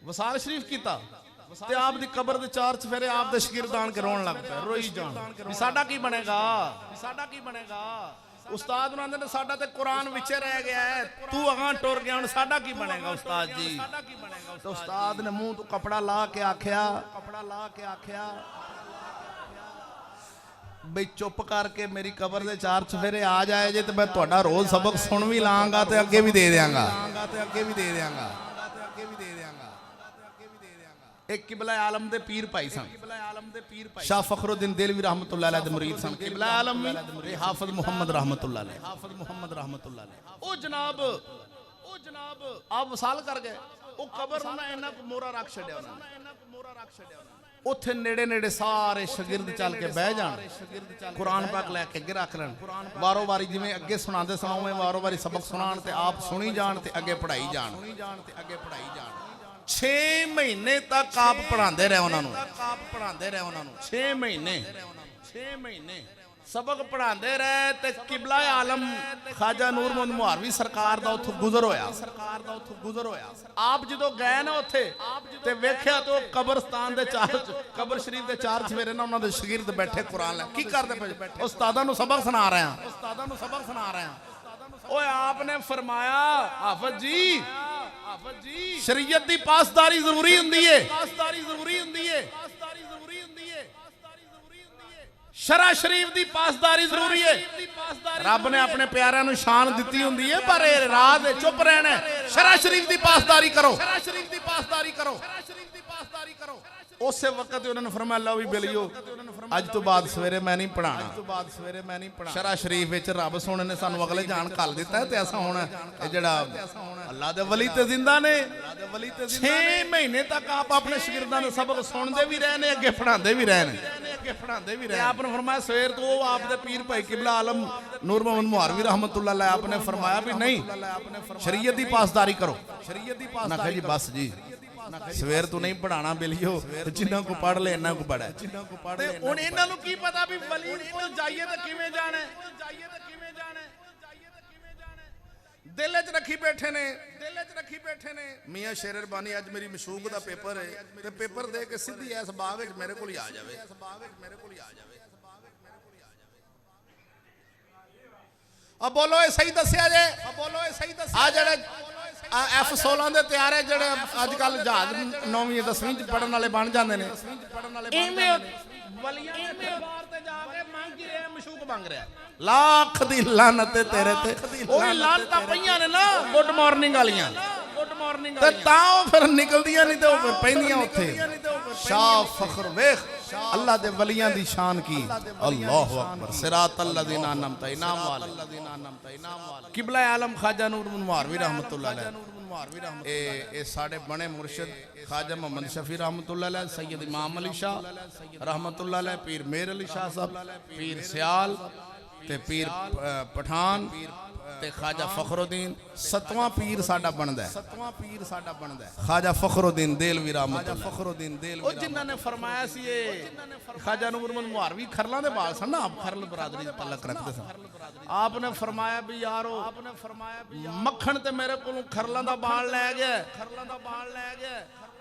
ਵਸਾਲ ਸ਼ਰੀਫ ਕੀਤਾ ਤੇ ਆਪ ਦੀ ਕਬਰ ਦੇ ਚਾਰ ਚਫੇਰੇ ਆਪ ਦੇ ਸ਼ਾਗਿਰਦਾਨ ਕੇ ਰੋਣ ਲੱਗ ਪਏ, ਰੋਈ ਜਾਣ ਵੀ ਸਾਡਾ ਕੀ ਬਣੇਗਾ। ਉਸਤਾਦ ਨੂੰ ਆਂਦੇ ਨੇ ਸਾਡਾ ਤੇ ਕੁਰਾਨ ਵਿੱਚੇ ਰਹਿ ਗਿਆ ਹੈ, ਤੂੰ ਅਗਾਂ ਟੁਰ ਗਿਆ, ਹੁਣ ਸਾਡਾ ਕੀ ਬਣੇਗਾ ਉਸਤਾਦ ਜੀ। ਤੇ ਉਸਤਾਦ ਨੇ ਮੂੰਹ ਤੋਂ ਕਪੜਾ ਲਾ ਕੇ ਆਖਿਆ ਬਈ ਚੁੱਪ ਕਰਕੇ ਮੇਰੀ ਕਬਰ ਦੇ ਚਾਰ ਚਫੇਰੇ ਆ ਜਾਏ ਜੇ ਤੇ ਮੈਂ ਤੁਹਾਡਾ ਰੋਜ਼ ਸਬਕ ਸੁਣ ਵੀ ਲਾਂਗਾ ਤੇ ਅੱਗੇ ਵੀ ਦੇ ਦਿਆਂਗਾ। एक किबला आलम दे पीर भाई सन, शाह फखरुद्दीन देलवी रहमतुल्लाह अलैह दे मुरीद सन। किबला आलम भी हाफिज मुहम्मद रहमतुल्लाह अलैह। ओ जनाब आप वसाल कर गए, ओ कबर ना इन्ना को मोरा रख छड्या उन्होंने। ਉੱਥੇ ਨੇੜੇ ਨੇੜੇ ਸਾਰੇ ਸ਼ਾਗਿਰਦ ਚੱਲ ਕੇ ਬਹਿ ਜਾਣ, ਕੁਰਾਨ ਪਾਕ ਲੈ ਕੇ ਅੱਗੇ ਰੱਖ ਲੈਣ, ਵਾਰੋ ਵਾਰੀ ਜਿਵੇਂ ਅੱਗੇ ਸੁਣਾਉਂਦੇ ਸੁਣਾਉਵੇਂ ਵਾਰੋ ਵਾਰੀ ਸਬਕ ਸੁਣਾਉਣ ਤੇ ਆਪ ਸੁਣੀ ਜਾਣ ਤੇ ਅੱਗੇ ਪੜ੍ਹਾਈ ਜਾਣ। 6 ਮਹੀਨੇ ਤੱਕ ਆਪ ਪੜ੍ਹਾਉਂਦੇ ਰਹੇ ਉਹਨਾਂ ਨੂੰ, 6 ਮਹੀਨੇ ਸਬਕ ਪੜ੍ਹਾਉਂਦੇ ਰਹੇ ਤੇ ਕਿਬਲਾ ਆਲਮ ਖਾਜਾ ਨੂਰ ਮੁਹੰਮਦ ਮੁਹਾਰਵੀ ਸਰਕਾਰ ਦਾ ਉੱਥੋਂ ਗੁਜ਼ਰ ਹੋਇਆ। ਆਪ ਜਦੋਂ ਗਏ ਨਾ ਉੱਥੇ ਤੇ ਵੇਖਿਆ ਤੇ ਉਹ ਕਬਰਸਤਾਨ ਦੇ ਕਬਰ ਸ਼ਰੀਫ ਦੇ ਚਾਰ ਚਫੇਰੇ ਨਾ ਉਹਨਾਂ ਦੇ ਸ਼ਾਗਿਰਦ ਬੈਠੇ ਕੁਰਾਨ ਲੈ ਕੀ ਕਰਦੇ ਪਏ, ਉਸਤਾਦਾਂ ਨੂੰ ਸਬਕ ਸੁਣਾ ਰਹੇ ਆ। ਓਏ ਆਪ ਨੇ ਫਰਮਾਇਆ ਹਾਫਿਜ਼ ਜੀ ਸ਼ਰੀਅਤ ਦੀ ਪਾਸਦਾਰੀ ਜ਼ਰੂਰੀ ਹੁੰਦੀ ਹੈ, शरा शरीफ दी पासदारी जरूरी है। रब ने अपने प्यारिਆਂ ਨੂੰ शान ਦਿੱਤੀ ਹੁੰਦੀ ਹੈ, पर रात चुप रहना। शरा शरीफ दी पासदारी करो। उस वक्त उन्होंने फरमाया लो भी बिलियो अज तो बाद सवेरे मैं नहीं पढ़ाना। शरा शरीफ विच रब सोने ने सानू अगले जान घल दिता है ते ऐसा होना जेड़ा अल्लाह दे वली ते जिंदा ने। 6 महीने तक आप अपने शागिर्दां दे सबक सुनदे भी रहे ने, अगे पढ़ांदे भी रहे ने। आपने फरमाया सवेर तो आप दे पीर भाई किबला आलम नूर मुहम्मद मुहारवी रहमतुल्लाह अलैह आपने फरमाया भी नहीं शरीयत दी पासदारी करो। ना कहा जी बस जी सवेर तो नहीं पढ़ाना बिलियो, जिन्हां को पढ़ ले इन्हां को पढ़ा। ते हुण इन्हां नूं की पता भी वली कोल जाइए ते किवें जाना। दिल च रखी बैठे ने मियां शेर रबानी अज मेरी मशूक दा पेपर है ते पेपर दे के सीधी इस बाग विच मेरे कोल आ जावे अब बोलो ये सही दसिया जे आ जड़े F-16 दे तैयारे जड़े अजकल जहाज 9वीं 10वीं च पढ़न वाले बन जांदे ने इवें वलियां दे दरबार ते जाके मंग ही रहा मशूक मंग रहा लाख दी लानत तेरे ते ओही लानतां पईयां ने ना गुड मॉर्निंग वालियां ते तां फिर निकलदियां नहीं ते ओ फिर पैंदियां उत्थे शाह फखर वेख अल्लाह दे वलियां दी शान की अल्लाहु अकबर सिरातल लज़ीना अनअमता इनाम वाला किबला आलम ख्वाजा नूर मुनवारवी रहमतुल्लाह अलैह ए साडे बने मुर्शिद ख्वाजा मोहम्मद शफी रहमतुल्लाह अलैह सैयद इमाम अली शाह रहमतुल्लाह अलैह पीर मेर अली शाह साहब पीर सियाल ते पीर पठान ते ख्वाजा फखरुद्दीन 7वां पीर साडा बनदा है ख्वाजा फखरुद्दीन देलवी रहमतुल्लाह ओ जिन्हां ने फरमाया सी ये ख्वाजा नूर मुनवारवी खरलां दे बाल सन ना आप खरल बरादरी दा तलक रखदे सन आपने फरमाया भी यारो मक्खन ते मेरे कोलों खरलां दा बाल लै गया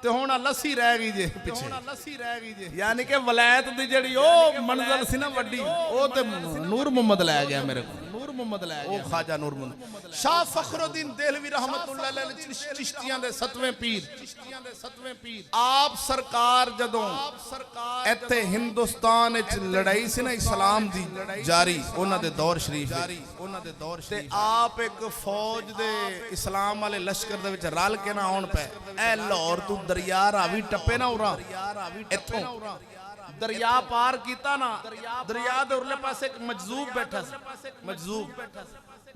ते हुण लस्सी रह गई जे पिछे यानी कि वलायत दी जेड़ी ओ मंजिल सी ना वड्डी ओ ते नूर मोहम्मद लै गया मेरे को ओ ख्वाजा नूर मोहम्मद शाह फखरुद्दीन देहलवी रहमतुल्लाह अलैह चिश्तियां दे 7वें पीर आप सरकार जदों इत्थे हिंदुस्तान विच लड़ाई सी ना इस्लाम दी जारी उन्हां दे दौर शरीफ ते आप एक फौज दे इस्लाम वाले लश्कर दे विच रल के ना आउण पे ए लाहौर तू दरिया रावी टप्पे ना उरा इत्थों दरिया पार कीता ना दरिया दे उरले पासे एक मजजूब बैठा सी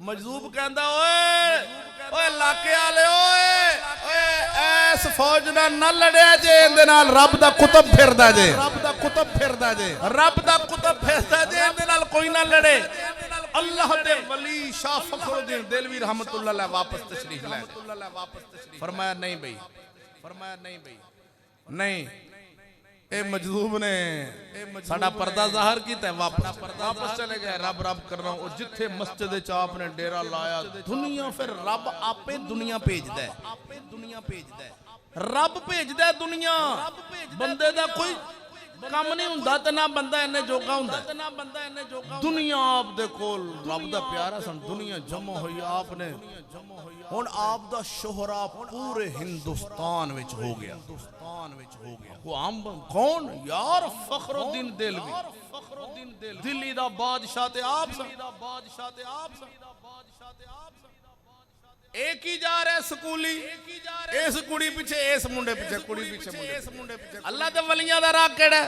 मजजूब कहंदा ओए इलाके वाले ओए ऐस फौज नाल ना लड़िया जे इहदे नाल रब दा कुतब फिरदा जे इहदे नाल कोई ना लड़े अल्लाह दे वली शाह फखरुद्दीन देलवी रहमतुल्लाह अलैह वापस तशरीफ ले फरमाया नहीं भाई नहीं ए मजलूब ने साडा पर्दा ज़ाहिर कीता वापस चले गए रब कर रहा हूं जिथे मस्जिद च आपने डेरा लाया दुनिया फिर रब आपे दुनिया भेजदा है रब भेजदा है दुनिया बंदे दा कोई काम नहीं हुंदा ते ना बंदा इन्ने जोगा हुंदा दुनिया आप दे कोल रब दा प्यारा सन दुनिया जमा होई आपने हुण आप दा शोहरा पूरे हिंदुस्तान विच हो गया वो आम कौन यार फखरुद्दीन देलवी दिल्ली दा बादशाह ते आप एक ही जा रहा है स्कूली इस कुड़ी पीछे इस मुंडे पीछे कुड़ी पीछे अल्लाह दे वलियां दा राह केड़ा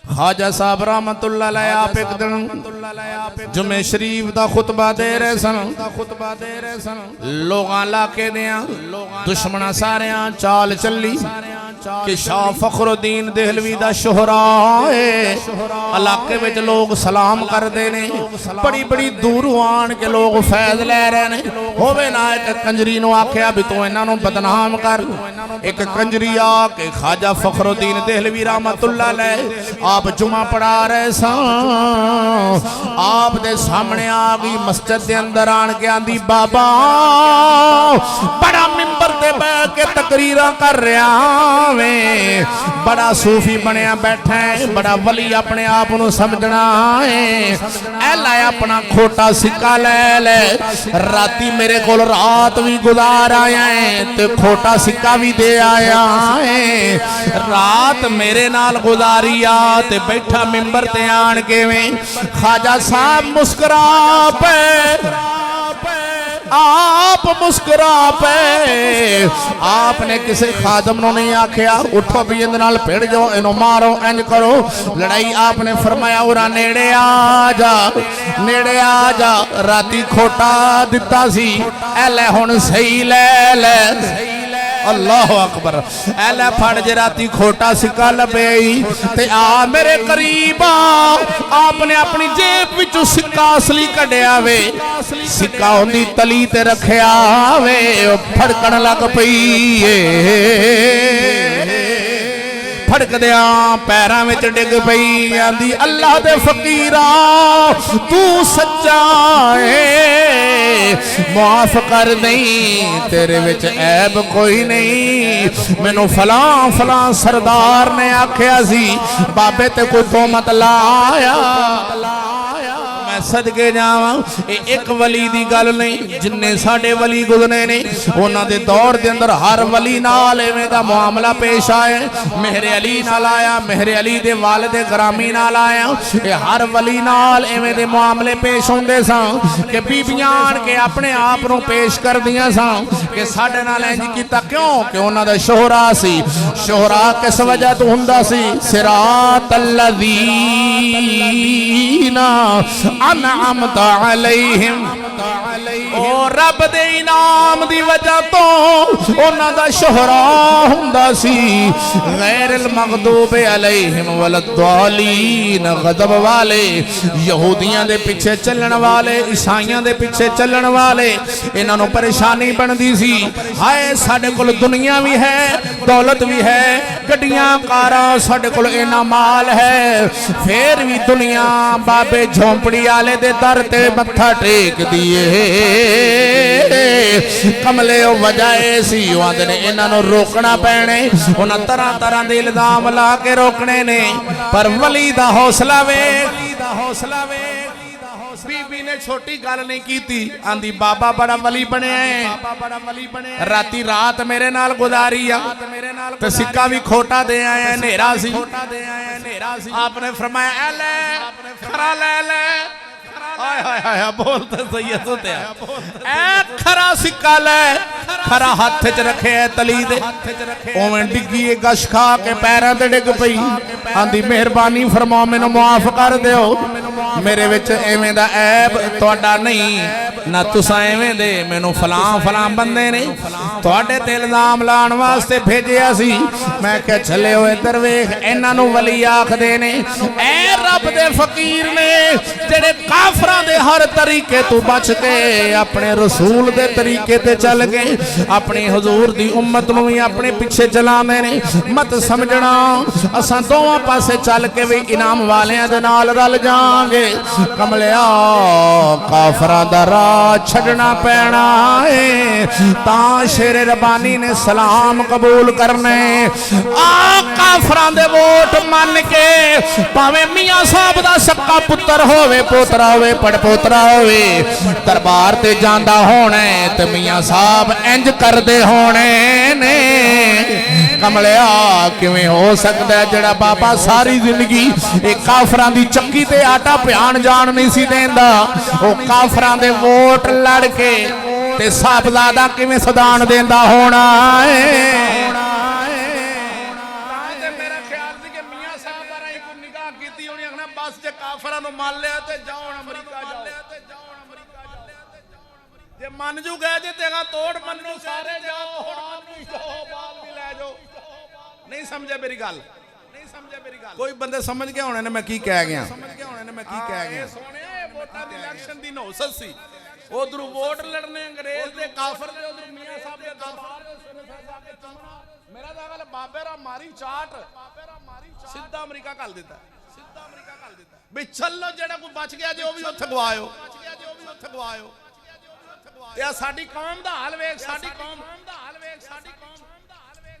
ख्वाजा साहब रहमतुल्लाह अलैह आप एक दिन जुमे शरीफ दा खुतबा दे रहे सन लोगां लाके दियां दुश्मना सारियां चाल चली कि शाह फखरुद्दीन देहलवी दा शोहरा इलाके विच लोग सलाम करदे ने बड़ी बड़ी दूरों आन के लोग फैज लै रहे ने होवे ना एक कंजरी नु आख्या भी तू इन्हां नु बदनाम कर एक कंजरी आके ख्वाजा फखरुद्दीन देहलवी रहमतुल्लाह अलैह आप जुमा पढ़ा रहे सन आप दे सामने आ गई मस्जिद दे अंदर आन के आंदी बाबा बड़ा मिंबर ते बैठ के तकरीरां कर रहा वे बड़ा सूफी बनया बैठा है बड़ा वली अपने आप नु समझना है ए लाया अपना खोटा सिक्का ले राती मेरे कोल रात भी गुजार आया है ते खोटा सिक्का भी दे आया है रात मेरे नाल गुजारी आ ते बैठा मिंबर ते आन के वे ख्वाजा साहब मुस्कुरा पे आप मुस्कुरा पे आपने किसी खादम नो नहीं आख्या उठो भी इंद नाल भिड़ जाओ इनो मारो इंज करो लड़ाई आपने फरमाया उरा नेड़े आ जा राती खोटा दिता सी ऐले हुण सही ले अल्लाह अकबर ऐले फड़ जे राती खोटा सिक्का लबे ते आ मेरे करीब आपने अपनी जेब विचों सिक्का असली कढ़िया वे सिक्का उन्दी तली ते रखिया वे फड़कन लग पई फड़कदिया पैरां विच डिग पई आंदी अल्लाह दे फकीरा तू सच्चा है मुआफ कर दई, तेरे विच ऐब कोई नहीं। मैनू फलां फलां सरदार ने आख्या सी बाबे ते कोई तोहमत लाया, मैं सदके जावां। एक वली दी गल नहीं, जिन्ने साडे वली गुजरे ने उन्हां दे दौर दे अंदर हर वली नाल इवें दा मुआमला पेश आया। मेहरे अली नाल आया, मेहरे अली दे वालिद ग्रामी नाल आया, ये हर वली नाल इवें दे मुआमले पेश होंदे सन कि बीबियां आण के अपने आप नूं पेश करदियां सन कि साडे नाल इंज कीता क्यों, कि उन्हां दा शोहरा सी। शोहरा किस वजह तो हुंदा सी? सिरातल लज़ीना अनअमता अलैहिम, और रब दे इनाम दी वजह तो उन्हां दा शोहरा हुंदा सी। गैरिल मग़दूब अलैहिम वलद्दालीन, गज़ब वाले, यहूदियां दे पीछे चलण वाले, ईसाइयां दे पीछे चलण वाले, इन्हां नूं परेशानी बनदी सी। हाय साडे कोल दुनिया भी है, दौलत भी है, गड्डियां कारां, साडे कोल इन्ना माल है, फिर भी दुनिया बाबे झोंपड़ी वाले दे दर ते मत्था टेक दिए। कमले वजह सी आंदे ने इन्हां नूं रोकना पैणे, उन्हां तरह तरह दे इल्जाम ला के रोकने ने, पर वली दा हौसला वेख, हौसला वेख। बीबी ने छोटी गल नहीं की, आंदी बाबा बड़ा वली बने, राती रात मेरे नाल गुजारी आ, ते सिक्का भी खोटा दे आया, नेरा सी। आपने फरमाया ले खरा ले ले, हाय हाय हाय बोलते सही है, ऐ खरा सिक्का ले, खरा हाथ च रखे तली दे, ओवें डिग्गी गश खा के पैरों ते डिग पई। आंदी मेहरबानी फरमाओ मैनू मुआफ कर दिओ, मेरे विच एवें दा ऐब तुहाडा नहीं, ना तुसां एवें दे, मैनू फलां फलां बंदे ने तुहाडे ते इल्जाम लाण वास्ते भेजिया सी। मैं क्या चले हो इधर वेख, इन्हां नू वली आखदे ने। ऐ रब दे फकीर ने जेड़े काफरां दे हर तरीके तू बच के अपने रसूल दे तरीके ते चल गए, अपनी हुजूर दी उम्मत नू भी अपने पिछे चलाने ने। मत समझना असां दोवां पासे चल के भी इनाम वालियां दे नाल रल जांगे। कमलिया काफरां दा राह छड्डना पैना है, तां शेरे रबानी ने सलाम कबूल करने। आ काफरां दे वोट मन के भावें मियां साहब दा सक्का पुत्तर होवे, पोतरा होवे, पड़पोतरा होवे, दरबार ते जांदा होना ते मियां साहब इंज करदे होने ने। कमलिया किवें हो सकता है जेड़ा बाबा सारी जिंदगी एक काफरां दी चक्की ते आटा पियाण जान नहीं सी देंदा, ओ काफरां दे वोट लड़ के ते साहबजादा किवें सदान देंदा होना है। मन जू गए जे तेरा तोड़ मनो सारे जाओ, बाल भी ले जाओ। नहीं समझे मेरी गल, नहीं समझे मेरी गल। कोई बंदे समझ गए होने ने मैं की कह गया, समझ गए होने ने मैं की कह गया। सोने वोटां दी इलेक्शन दी नौसत सी, उधर वोट लड़ने अंग्रेज दे काफर दे, उधर मियां साहब दे दरबार दे सुने जाके चुमना। मेरा दा गल बाबे रा मारी चाट सीधा अमेरिका घल दिता, सीधा अमेरिका घल दिता। भी चलो जेड़ा कोई बच गया जे ओ भी उत्थे गवायो, बच गया जे ओ भी उत्थे गवायो। या साडी कौम दा हाल वेख, साडी कौम दा हाल वेख, साडी कौम दा हाल वेख।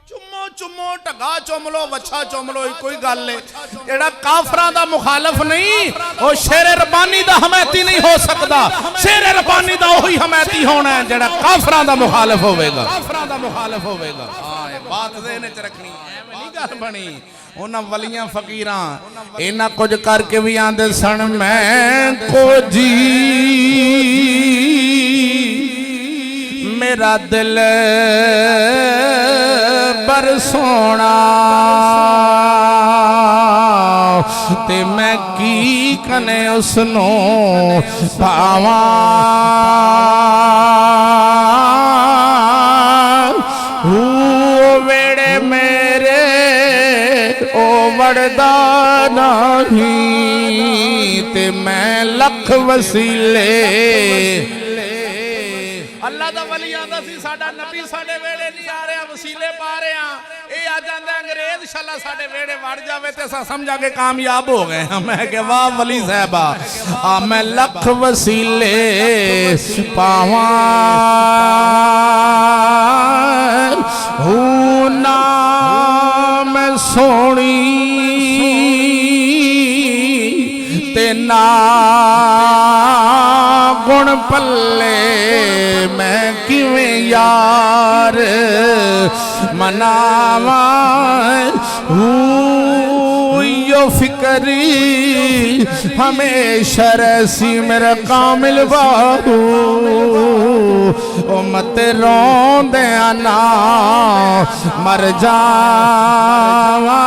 चुम्मो चुम्मो ढगा चुम लो, वच्छा चुम लो, कोई गल नहीं। जेड़ा काफरां दा मुखालफ नहीं ओ शेरे रब्बानी दा हमायती नहीं हो सकदा। शेरे रब्बानी दा ओही हमायती होना है जेड़ा काफरां दा मुखालफ होवेगा, काफरां दा मुखालफ होवेगा। हां ये बात ज़हन च रखनी, एवें नहीं गल बनी। उन्हां वलियां फकीरां इन्ना कुछ करके भी आंदे सन मैं को जी मेरा दिल बर सोना, ते मैं की कने उसनो पावा। वेड़े मेरे ओ वड़दा नहीं, ते मैं लख वसीले अल्लाह दा वली आंदा सी साडा नबी साडे वेड़े नहीं आ रहा वसीले पा रहे हैं ये आ जांदा अंग्रेज शाला साडे वेड़े वड़ जावे ते असां समझा के कामयाब हो गए हैं मैं के वाह वली साहबा आ मैं लख वसीले पावां हूं ना मैं सोनी ते ना गुण पल्ले मैं किवें यार मनावा यो फिक्री हमेशा रसी मेरा कामिल बाहू ओ मत रोंदे ना मर जावा